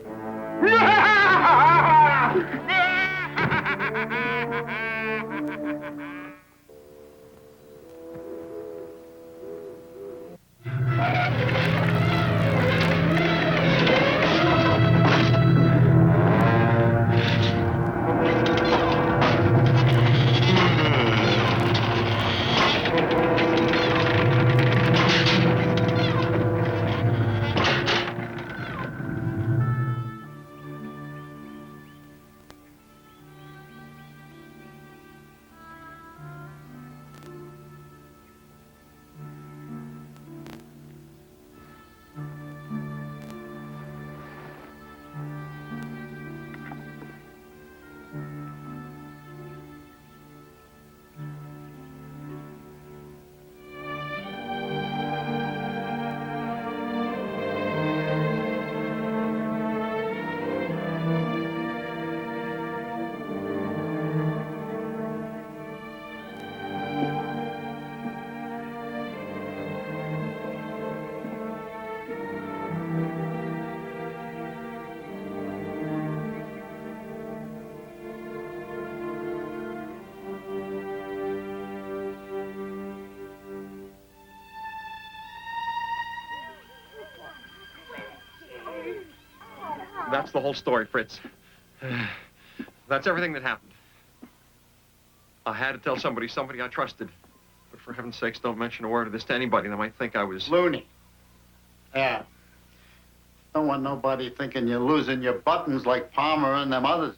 That's the whole story, Fritz. That's everything that happened. I had to tell somebody I trusted. But for heaven's sakes, don't mention a word of this to anybody. They might think I was... Loony. Yeah. Don't want nobody thinking you're losing your buttons like Palmer and them others.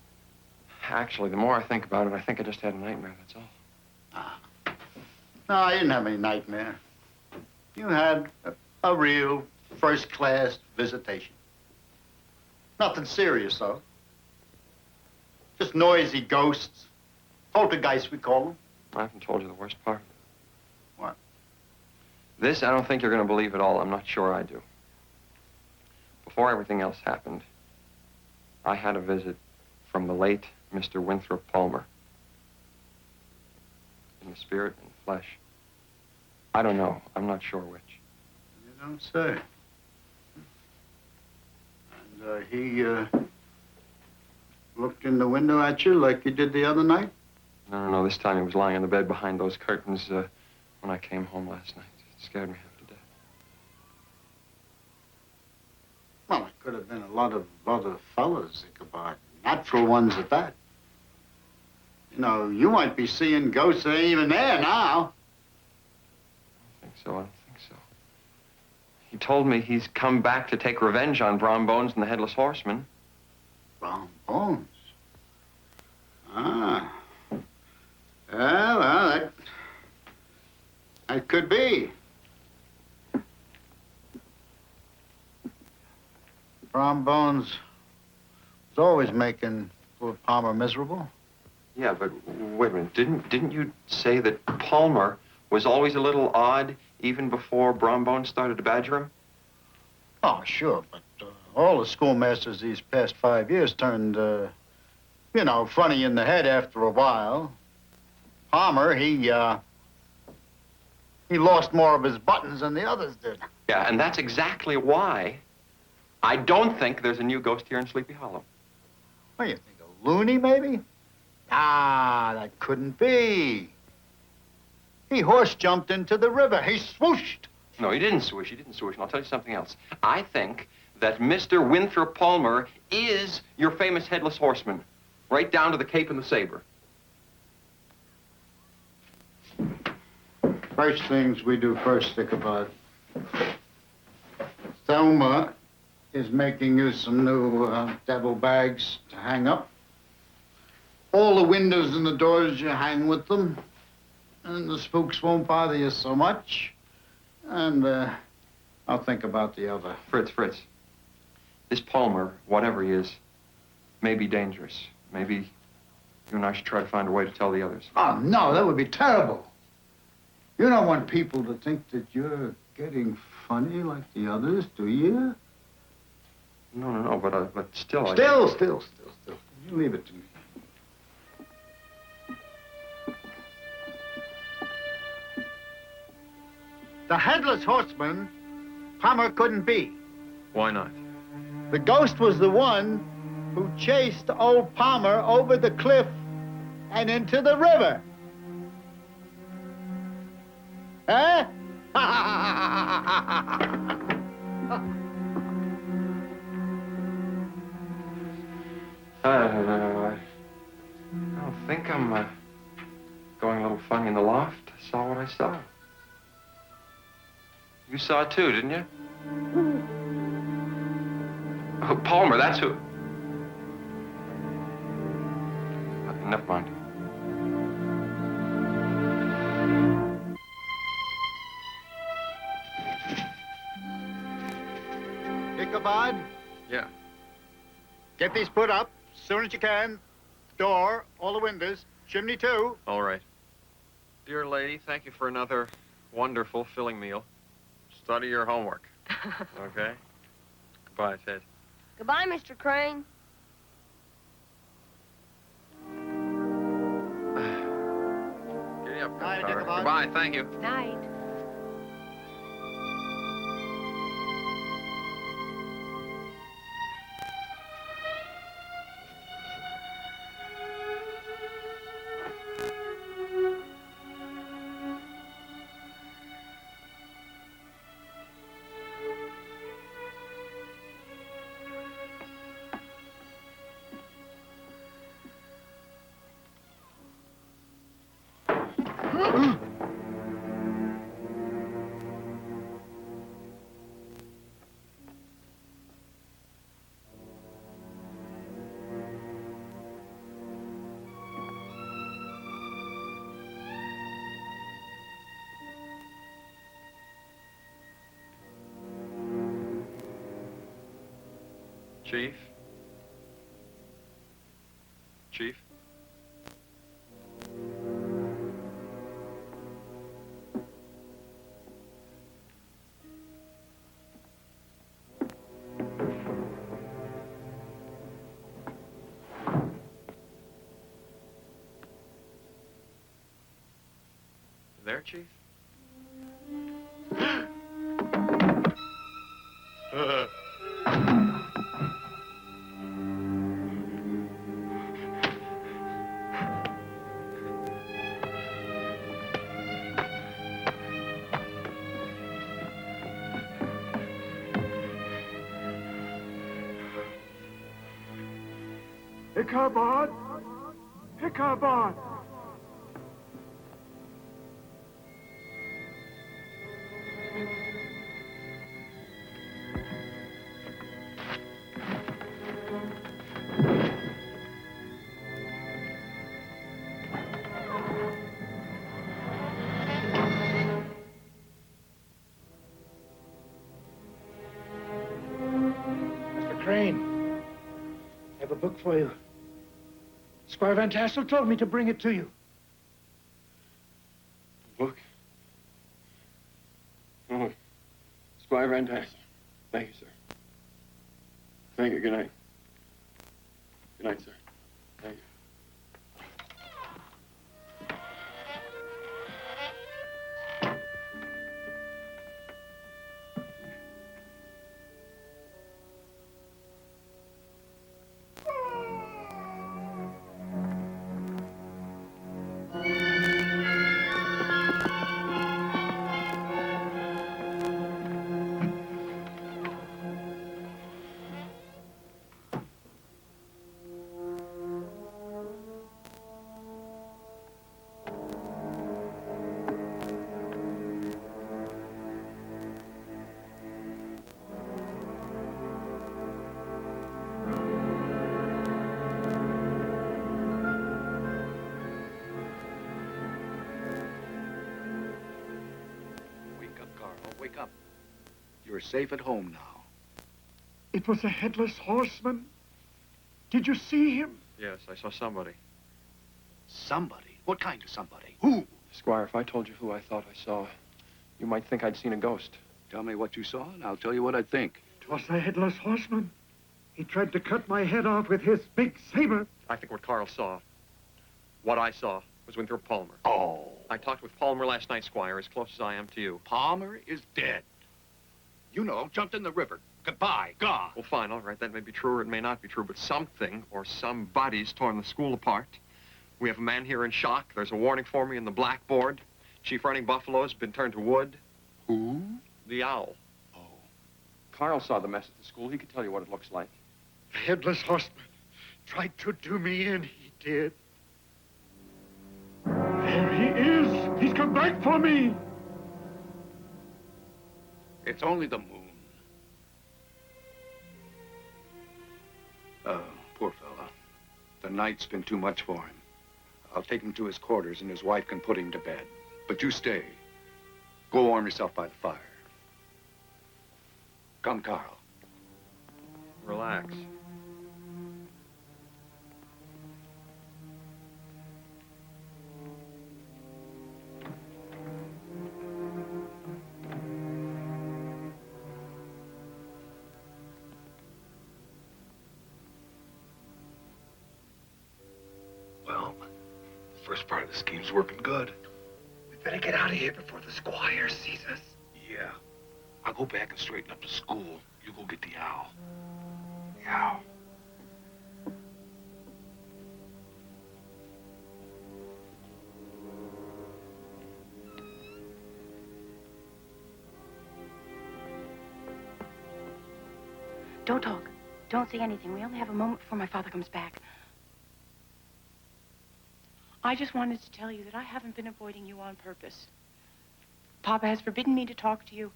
Actually, the more I think about it, I think I just had a nightmare, that's all. Ah. No, you didn't have any nightmare. You had a real first-class visitation. Nothing serious, though. Just noisy ghosts. Poltergeists, we call them. I haven't told you the worst part. What? This, I don't think you're going to believe at all. I'm not sure I do. Before everything else happened, I had a visit from the late Mr. Winthrop Palmer. In the spirit and flesh. I don't know. I'm not sure which. You don't say. And he looked in the window at you like he did the other night? No. This time he was lying on the bed behind those curtains when I came home last night. It scared me half to death. Well, it could have been a lot of fellas, Ichabod. Natural ones at that. You know, you might be seeing ghosts that ain't even there now. I don't think so. He told me he's come back to take revenge on Brom Bones and the Headless Horseman. Brom Bones? Ah. Well, It could be. Brom Bones was always making poor Palmer miserable. Yeah, but wait a minute. Didn't you say that Palmer was always a little odd even before Brom Bones started to badger him? Oh, sure, but all the schoolmasters these past 5 years turned, you know, funny in the head after a while. Palmer, he lost more of his buttons than the others did. Yeah, and that's exactly why I don't think there's a new ghost here in Sleepy Hollow. What do you think, a loony, maybe? Ah, that couldn't be. He horse jumped into the river. He swooshed. No, he didn't swoosh. He didn't swoosh. And I'll tell you something else. I think that Mr. Winthrop Palmer is your famous headless horseman, right down to the Cape and the Saber. First things we do first, Ichabod. Thelma is making you some new devil bags to hang up. All the windows and the doors you hang with them. And the spooks won't bother you so much. And I'll think about the other. Fritz. This Palmer, whatever he is, may be dangerous. Maybe you and I should try to find a way to tell the others. Oh, no, that would be terrible. You don't want people to think that you're getting funny like the others, do you? No, but still. Still. You leave it to me. The headless horseman, Palmer couldn't be. Why not? The ghost was the one who chased old Palmer over the cliff and into the river. Huh? I don't think I'm going a little funny in the loft. I saw what I saw. You saw it too, didn't you? Oh, Palmer, that's who. Never mind. Ichabod? Yeah. Get these put up as soon as you can. Door, all the windows, chimney too. All right. Dear lady, thank you for another wonderful filling meal. Study your homework. Okay? Goodbye, Ted. Goodbye, Mr. Crane. Giddy up, Night, Power. Ichabod. Goodbye, thank you. Night. Chief? Chief? There, Chief? Ichabod! Ichabod! Crane. I have a book for you. Squire Van Tassel told me to bring it to you. Book? Oh, Squire Van Tassel. Thank you, sir. Thank you. Good night. Good night, sir. Thank you. Wake up. You're safe at home now. It was a headless horseman. Did you see him? Yes, I saw somebody. Somebody? What kind of somebody? Who? Squire, if I told you who I thought I saw, you might think I'd seen a ghost. Tell me what you saw, and I'll tell you what I think. It was a headless horseman. He tried to cut my head off with his big saber. I think what Carl saw, what I saw, was Winthrop Palmer. Oh. I talked with Palmer last night, Squire, as close as I am to you. Palmer is dead. You know, jumped in the river. Goodbye, gone. Well, fine, all right. That may be true or it may not be true, but something or somebody's torn the school apart. We have a man here in shock. There's a warning for me in the blackboard. Chief Running Buffalo's been turned to wood. Who? The owl. Oh. Carl saw the mess at the school. He could tell you what it looks like. The headless horseman tried to do me in. He did. There he is. He's come back for me. It's only the moon. Poor fella. The night's been too much for him. I'll take him to his quarters and his wife can put him to bed. But you stay. Go warm yourself by the fire. Come, Carl. Relax. Well, first part of the scheme's working good. We better get out of here before the squire sees us. Yeah. I'll go back and straighten up the school. You go get the owl. The owl. Don't talk. Don't say anything. We only have a moment before my father comes back. I just wanted to tell you that I haven't been avoiding you on purpose. Papa has forbidden me to talk to you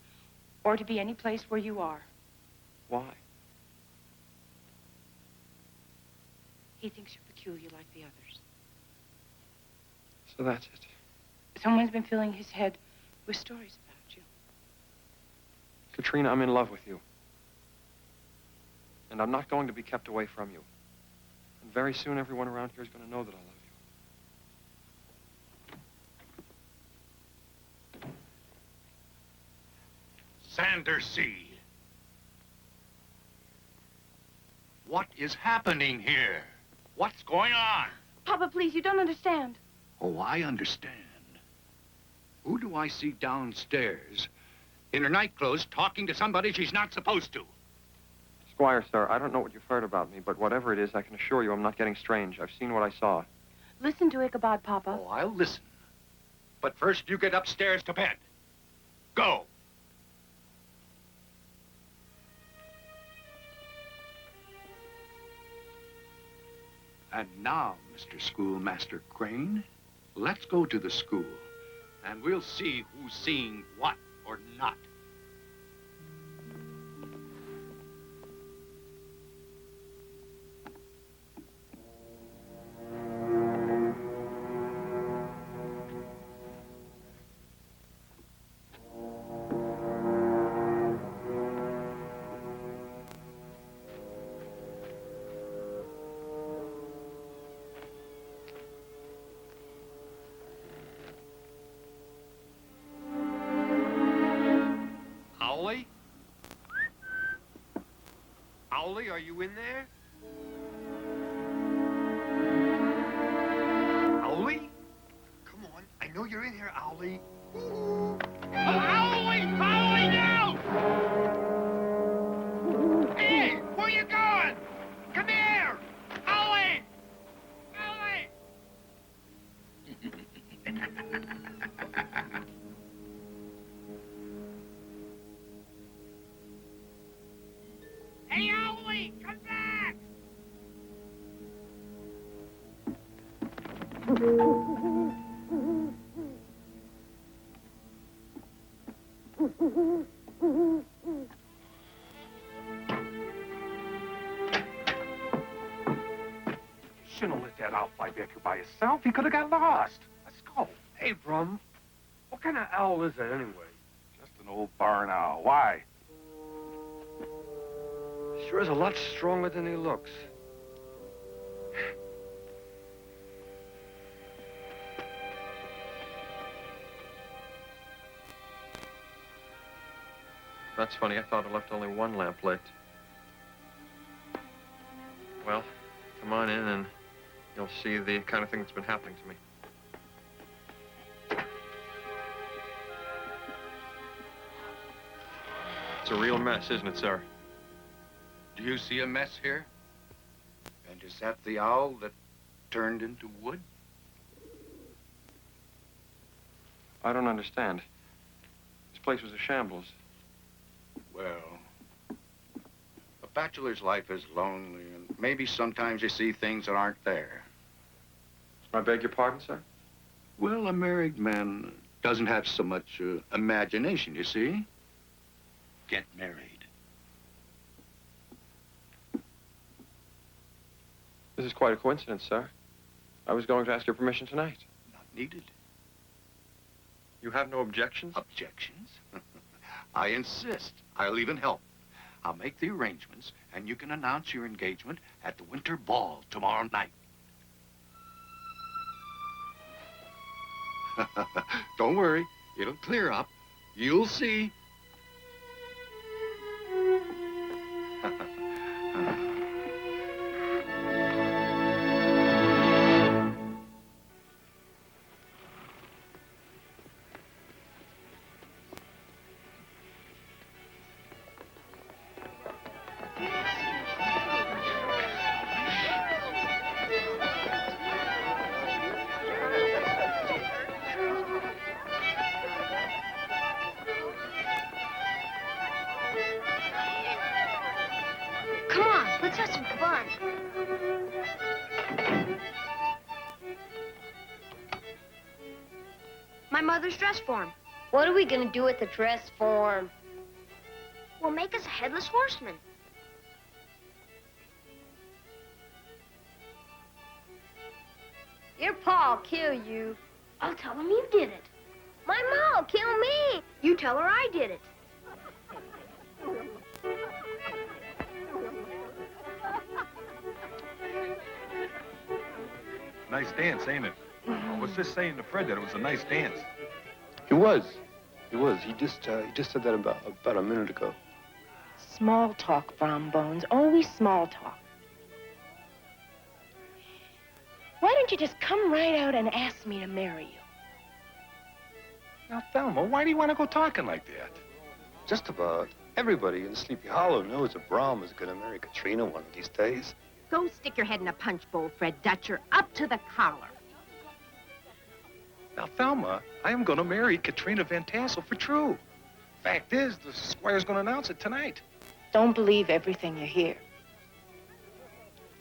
or to be any place where you are. Why? He thinks you're peculiar like the others. So that's it. Someone's been filling his head with stories about you. Katrina, I'm in love with you. And I'm not going to be kept away from you. And very soon, everyone around here is going to know that I love you. Sandersea. What is happening here? What's going on? Papa, please, you don't understand. Oh, I understand. Who do I see downstairs in her nightclothes talking to somebody she's not supposed to? Squire, sir, I don't know what you've heard about me, but whatever it is, I can assure you I'm not getting strange. I've seen what I saw. Listen to Ichabod, Papa. Oh, I'll listen. But first, you get upstairs to bed. Go. And now, Mr. Schoolmaster Crane, let's go to the school, and we'll see who's seeing what or not. Owlie, are you in there? Owlie? Come on, I know you're in here, Owlie. Owlie! Owlie, now! Hey, where you going? Come here! Owlie! Owlie! Hey, Owlie, come back! Shouldn't have let that owl fly back here by himself. He could have got lost. Let's go. Hey, Brum, what kind of owl is that anyway? Just an old barn owl. Why? Sure is a lot stronger than he looks. That's funny. I thought I left only one lamp lit. Well, come on in and you'll see the kind of thing that's been happening to me. It's a real mess, isn't it, sir? Do you see a mess here? And is that the owl that turned into wood? I don't understand. This place was a shambles. Well, a bachelor's life is lonely, and maybe sometimes you see things that aren't there. I beg your pardon, sir? Well, a married man doesn't have so much imagination, you see. Get married. This is quite a coincidence, sir. I was going to ask your permission tonight. Not needed. You have no objections? Objections? I insist. I'll even help. I'll make the arrangements, and you can announce your engagement at the winter ball tomorrow night. Don't worry. It'll clear up. You'll see. Come on, let's have some fun. My mother's dress form. What are we gonna do with the dress form? We'll make us a headless horseman. Your pa'll kill you. I'll tell him you did it. My ma'll kill me. You tell her I did it. Nice dance, ain't it? I was just saying to Fred that it was a nice dance. He was. He was. He just said that about a minute ago. Small talk, Brom Bones. Always small talk. Why don't you just come right out and ask me to marry you? Now, Thelma, why do you want to go talking like that? Just about everybody in Sleepy Hollow knows that Brom is going to marry Katrina one of these days. Go stick your head in a punch bowl, Fred Dutcher, up to the collar. Now, Thelma, I am going to marry Katrina von Tassel for true. Fact is, the squire's going to announce it tonight. Don't believe everything you hear.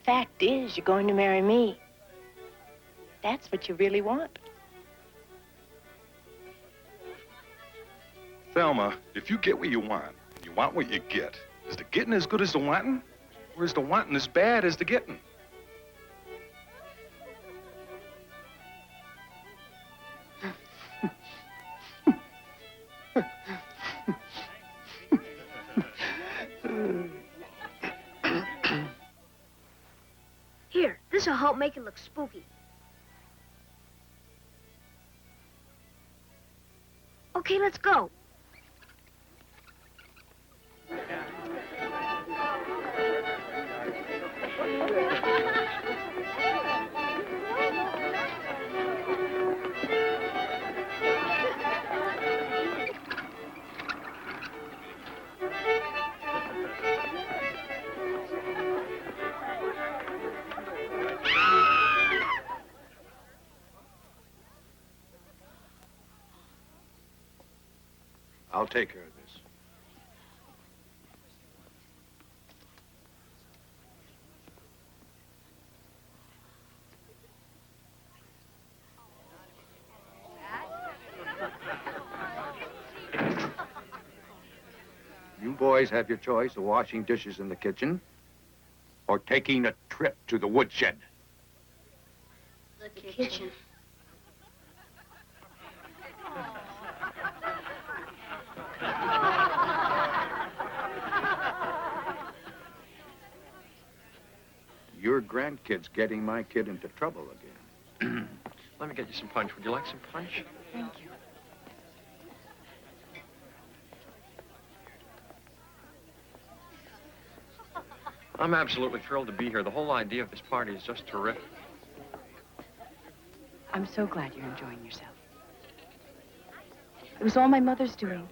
Fact is, you're going to marry me. That's what you really want. Thelma, if you get what you want, and you want what you get, is the getting as good as the wanting? Or is the wanting as bad as the getting? Here, this'll help make it look spooky. Okay, let's go. I'll take care of this. You boys have your choice of washing dishes in the kitchen or taking a trip to the woodshed. The kitchen. Your grandkid's getting my kid into trouble again. Let me get you some punch. Would you like some punch? Thank you. I'm absolutely thrilled to be here. The whole idea of this party is just terrific. I'm so glad you're enjoying yourself. It was all my mother's doing.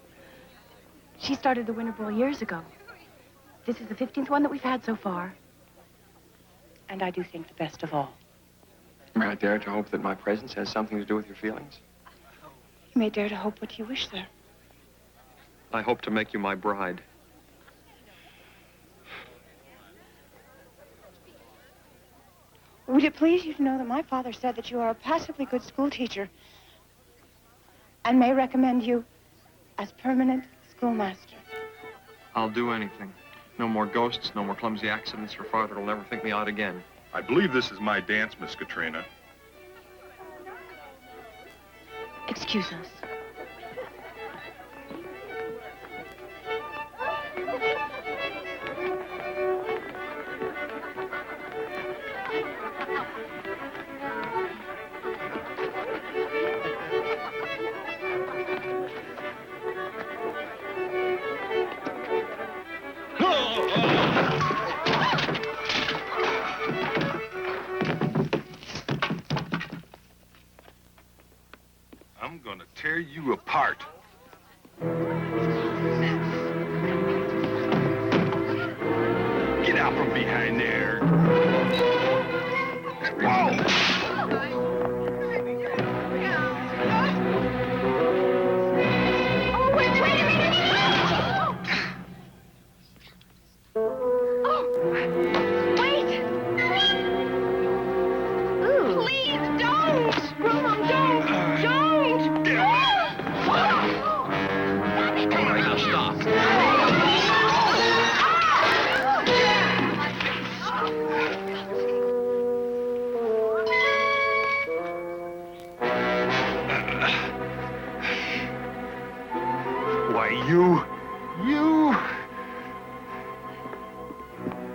She started the Winter Ball years ago. This is the 15th one that we've had so far. And I do think the best of all. May I dare to hope that my presence has something to do with your feelings? You may dare to hope what you wish, sir. I hope to make you my bride. Would it please you to know that my father said that you are a passably good school teacher and may recommend you as permanent schoolmaster? I'll do anything. No more ghosts, no more clumsy accidents. Your father will never think me out again. I believe this is my dance, Miss Katrina. Excuse us. I'm gonna tear you apart. Get out from behind there. Whoa! Oh, wait a minute! Wait! Ooh. Please don't! Brom, don't! Don't! Come on, now stop. Why, you...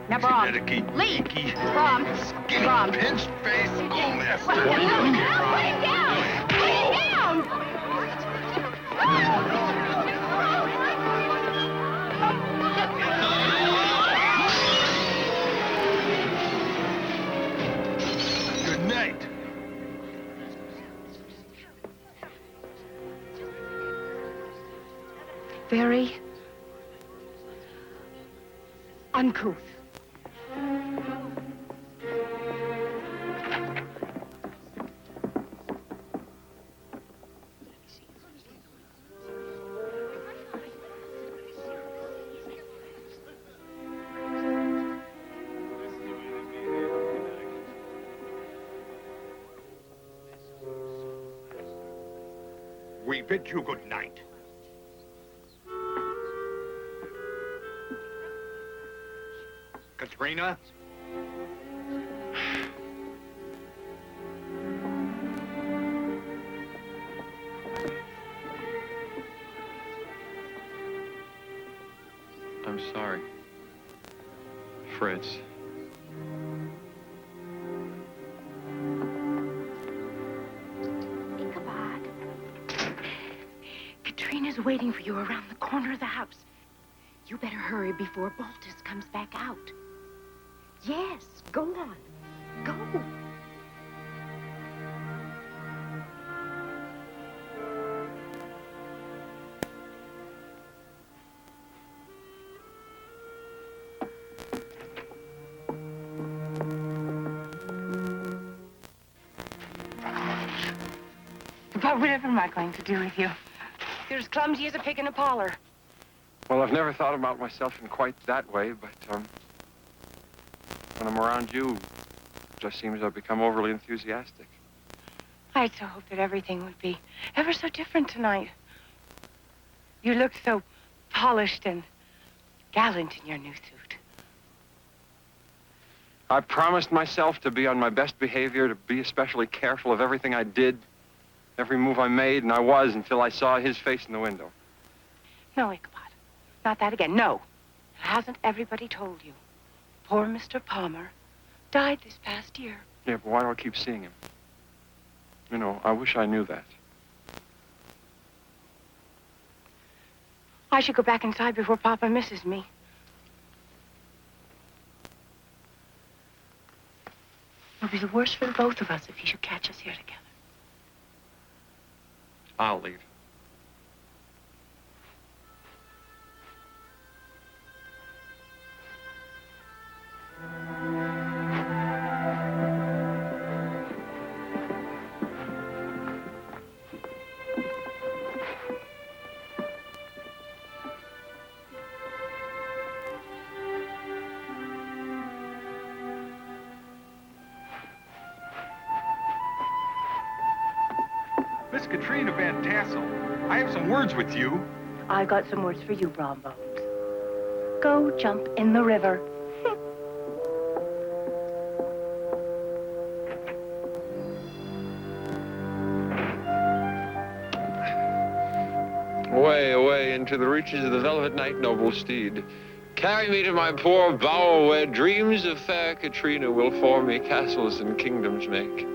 Now, Brom. Connecticut Leave. Yankee, Brom. skinny, Brom. pinched face schoolmaster. Put him down! Put him down! Good night. Very uncouth. We bid you good night. Katrina? I'm sorry. Fritz. Ichabod. Katrina's waiting for you around the corner of the house. You better hurry before Baltus comes back out. Yes, go on. Go. But whatever am I going to do with you? You're as clumsy as a pig in a parlor. Well, I've never thought about myself in quite that way, but when I'm around you, it just seems I've become overly enthusiastic. I had so hoped that everything would be ever so different tonight. You look so polished and gallant in your new suit. I promised myself to be on my best behavior, to be especially careful of everything I did, every move I made, and I was until I saw his face in the window. No, Ichabod. Not that again. No. Hasn't everybody told you? Poor Mr. Palmer died this past year. Yeah, but why do I keep seeing him? You know, I wish I knew that. I should go back inside before Papa misses me. It'll be the worst for the both of us if he should catch us here together. I'll leave. Miss Katrina von Tassel, I have some words with you. I got some words for you, Brom Bones. Go jump in the river. Away, away into the reaches of the velvet night, noble steed. Carry me to my poor bower where dreams of fair Katrina will for me castles and kingdoms make.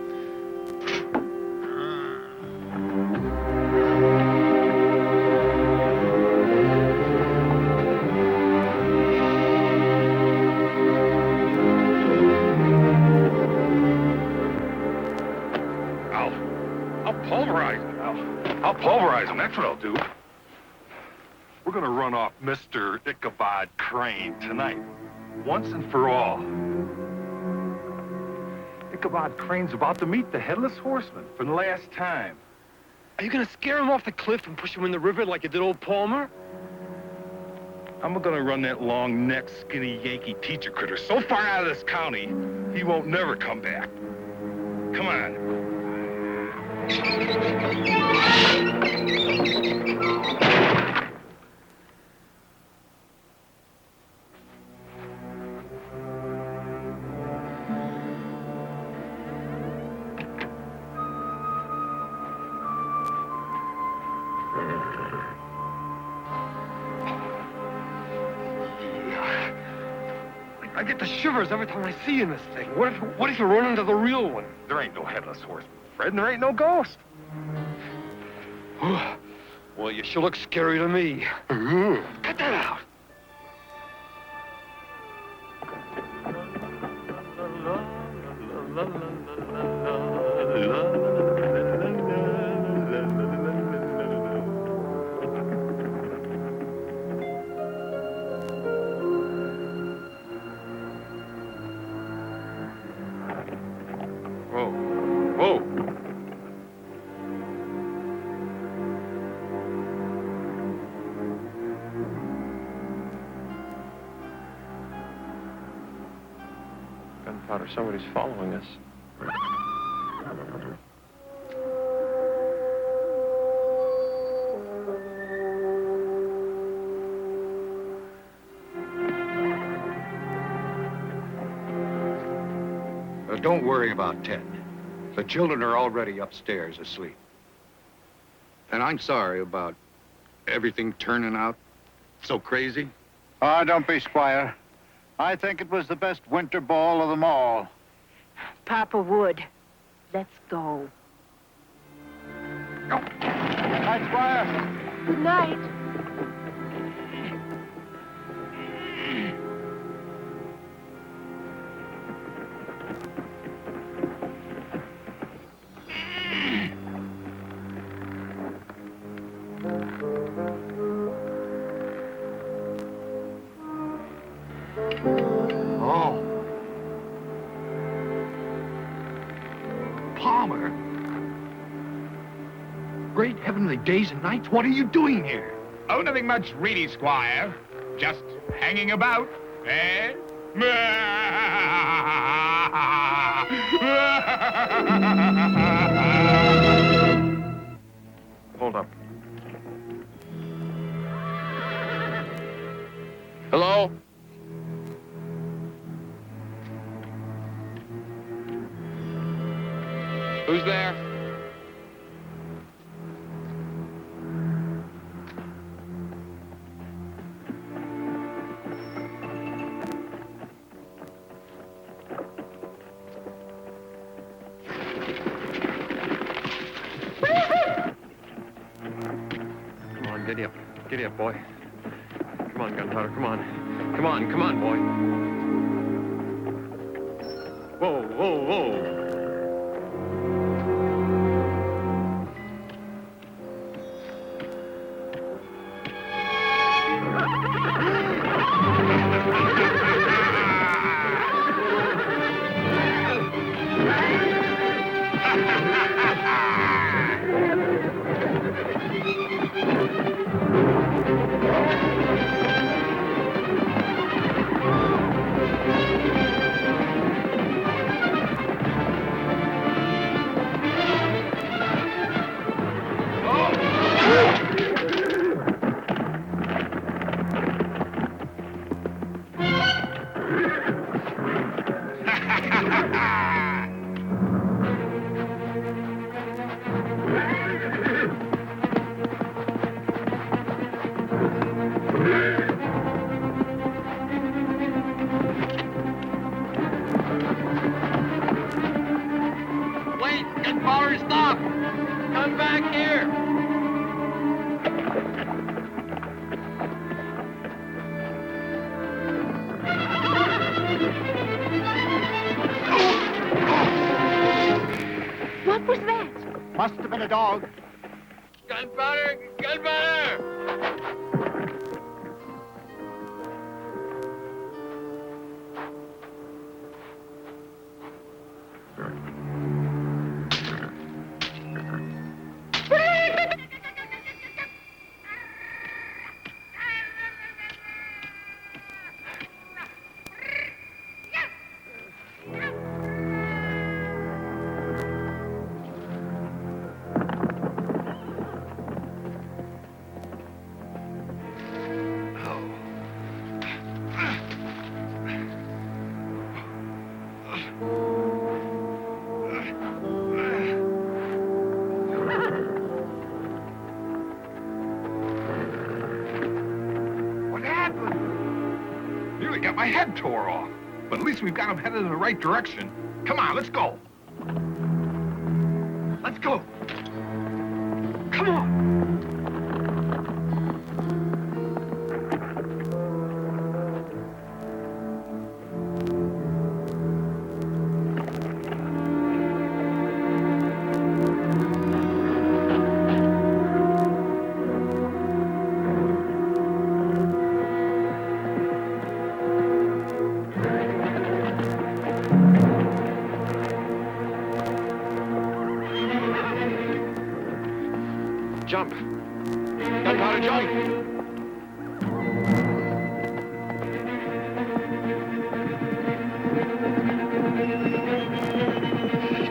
I'll pulverize him. That's what I'll do. We're gonna run off Mr. Ichabod Crane tonight, once and for all. Ichabod Crane's about to meet the Headless Horseman for the last time. Are you gonna scare him off the cliff and push him in the river like you did old Palmer? I'm gonna run that long-necked, skinny Yankee teacher critter so far out of this county, he won't never come back. Come on. I get the shivers every time I see you in this thing. What if you run into the real one? There ain't no Headless Horseman, Fred, and there ain't no ghost. Well, you sure look scary to me. Cut that out. Gunpowder, somebody's following us. Don't worry about Ted. The children are already upstairs asleep. And I'm sorry about everything turning out so crazy. Oh, don't be, Squire. I think it was the best winter ball of them all. Papa would. Let's go. Night, Squire. Good night. Palmer? Great heavenly days and nights, what are you doing here? Oh, nothing much, really, Squire. Just hanging about, eh? Hold up. Hello? Who's there? Come on, giddy up. Giddy up, boy. Come on, Gunpowder, come on. Come on, come on, boy. Whoa, whoa, whoa. Wait, Gunpowder, stop! Come back here! What was that? Must have been a dog. Gunpowder! Gunpowder! What happened? Nearly got my head tore off. But at least we've got him headed in the right direction. Come on, let's go. Let's go. Come on. Jump. Gunpowder, jump.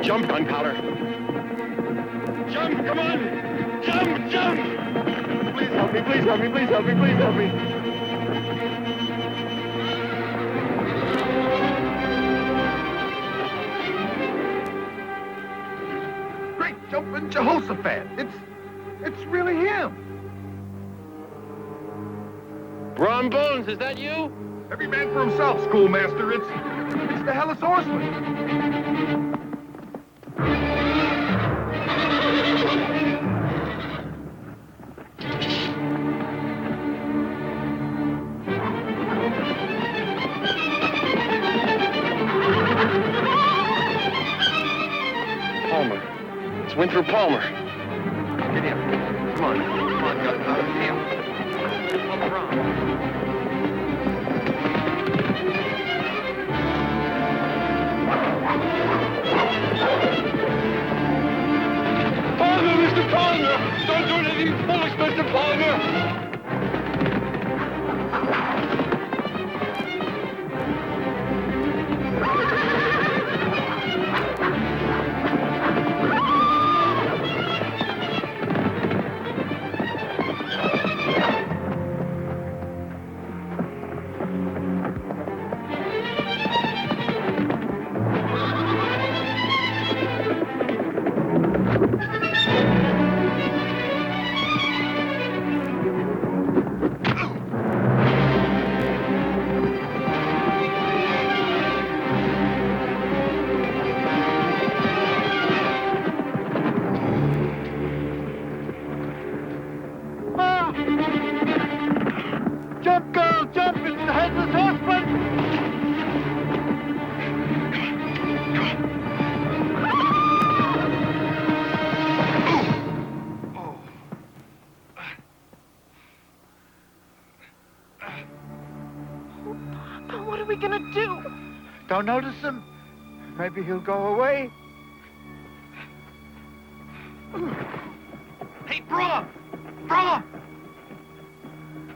Jump, Gunpowder. Jump, come on. Jump, jump. Please help me, please help me, please help me, please help me. Great jumping Jehoshaphat. It's really him. Brom Bones, is that you? Every man for himself, schoolmaster. It's the Hellas Horseman. Palmer. It's Winthrop Palmer. Get him. Come on. Come on, Gunpowder. Get him. Come around. Don't do anything foolish, Mr. Palmer! Jump, girl, jump! It's the headless horseman! Oh, what are we gonna do? Don't notice him. Maybe he'll go away. Hey, Brom! Brom!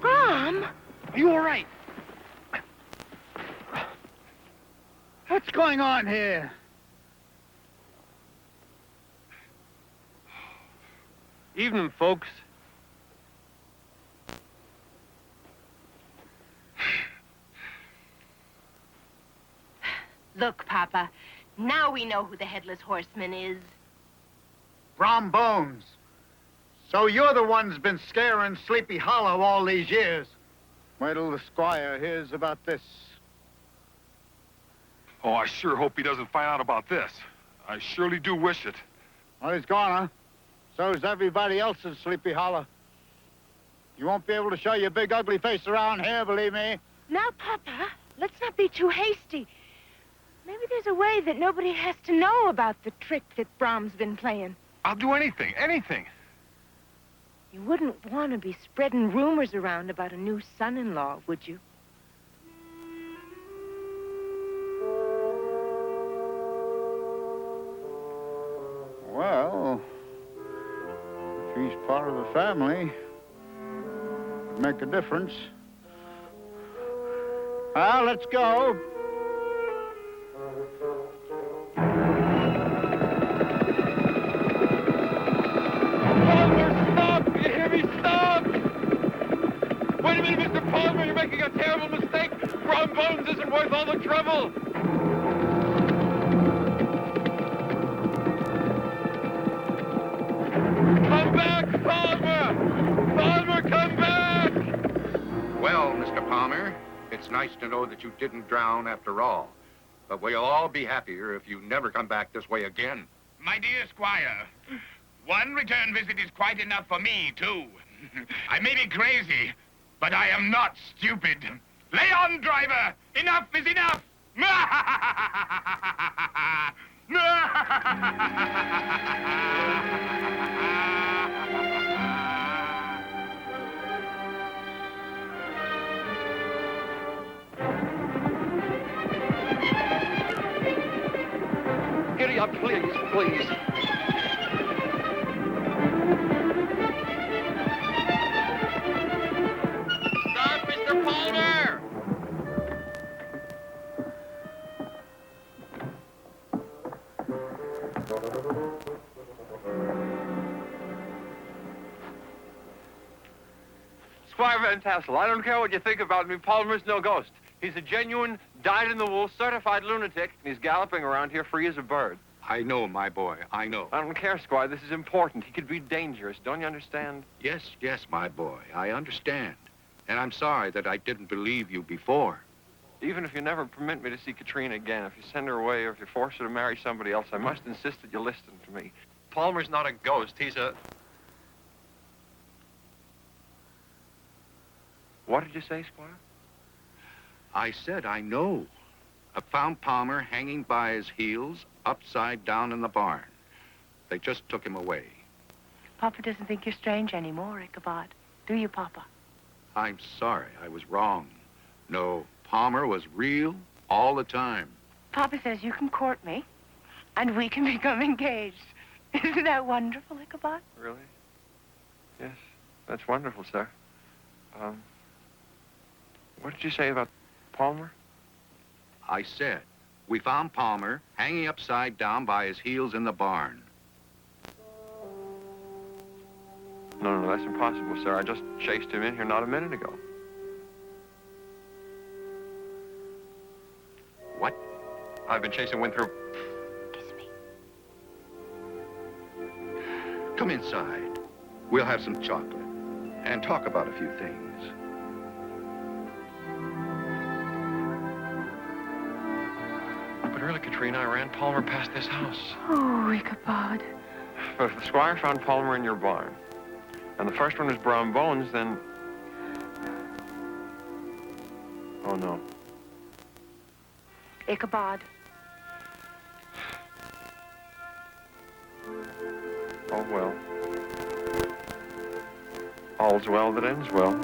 Brom? Are you all right? What's going on here? Evening, folks. Look, Papa, now we know who the Headless Horseman is. Brom Bones. So you're the one's been scaring Sleepy Hollow all these years. Wait till the squire hears about this. Oh, I sure hope he doesn't find out about this. I surely do wish it. Well, he's gone, huh? So's everybody else in Sleepy Hollow. You won't be able to show your big ugly face around here, believe me. Now, Papa, let's not be too hasty. Maybe there's a way that nobody has to know about the trick that Brom's been playing. I'll do anything, anything. You wouldn't want to be spreading rumors around about a new son-in-law, would you? Well, if he's part of the family, it'd make a difference. Well, let's go. Wait a minute, Mr. Palmer, you're making a terrible mistake. Brom Bones isn't worth all the trouble. Come back, Palmer! Palmer, come back! Well, Mr. Palmer, it's nice to know that you didn't drown after all. But we'll all be happier if you never come back this way again. My dear Squire, one return visit is quite enough for me, too. I may be crazy, but I am not stupid. Lay on, driver! Enough is enough! Giddy up, please, please. Stop, Mr. Palmer! Squire Van Tassel, I don't care what you think about me. Palmer's no ghost. He's a genuine, dyed-in-the-wool, certified lunatic, and he's galloping around here free as a bird. I know, my boy, I know. I don't care, Squire. This is important. He could be dangerous. Don't you understand? Yes, yes, my boy, I understand. And I'm sorry that I didn't believe you before. Even if you never permit me to see Katrina again, if you send her away or if you force her to marry somebody else, I must insist that you listen to me. Palmer's not a ghost. He's a... What did you say, Squire? I said I know. I found Palmer hanging by his heels, upside down in the barn. They just took him away. Papa doesn't think you're strange anymore, Ichabod. Do you, Papa? I'm sorry, I was wrong. No, Palmer was real all the time. Papa says you can court me, and we can become engaged. Isn't that wonderful, Ichabod? Really? Yes, that's wonderful, sir. What did you say about Palmer? I said, we found Palmer hanging upside down by his heels in the barn. No, that's impossible, sir. I just chased him in here not a minute ago. What? I've been chasing Winthrop. Come inside. We'll have some chocolate and talk about a few things. But really, Katrina, I ran Palmer past this house. Oh, Ichabod. But if the squire found Palmer in your barn, and the first one was Brom Bones, then... Oh, no. Ichabod. Oh, well. All's well that ends well.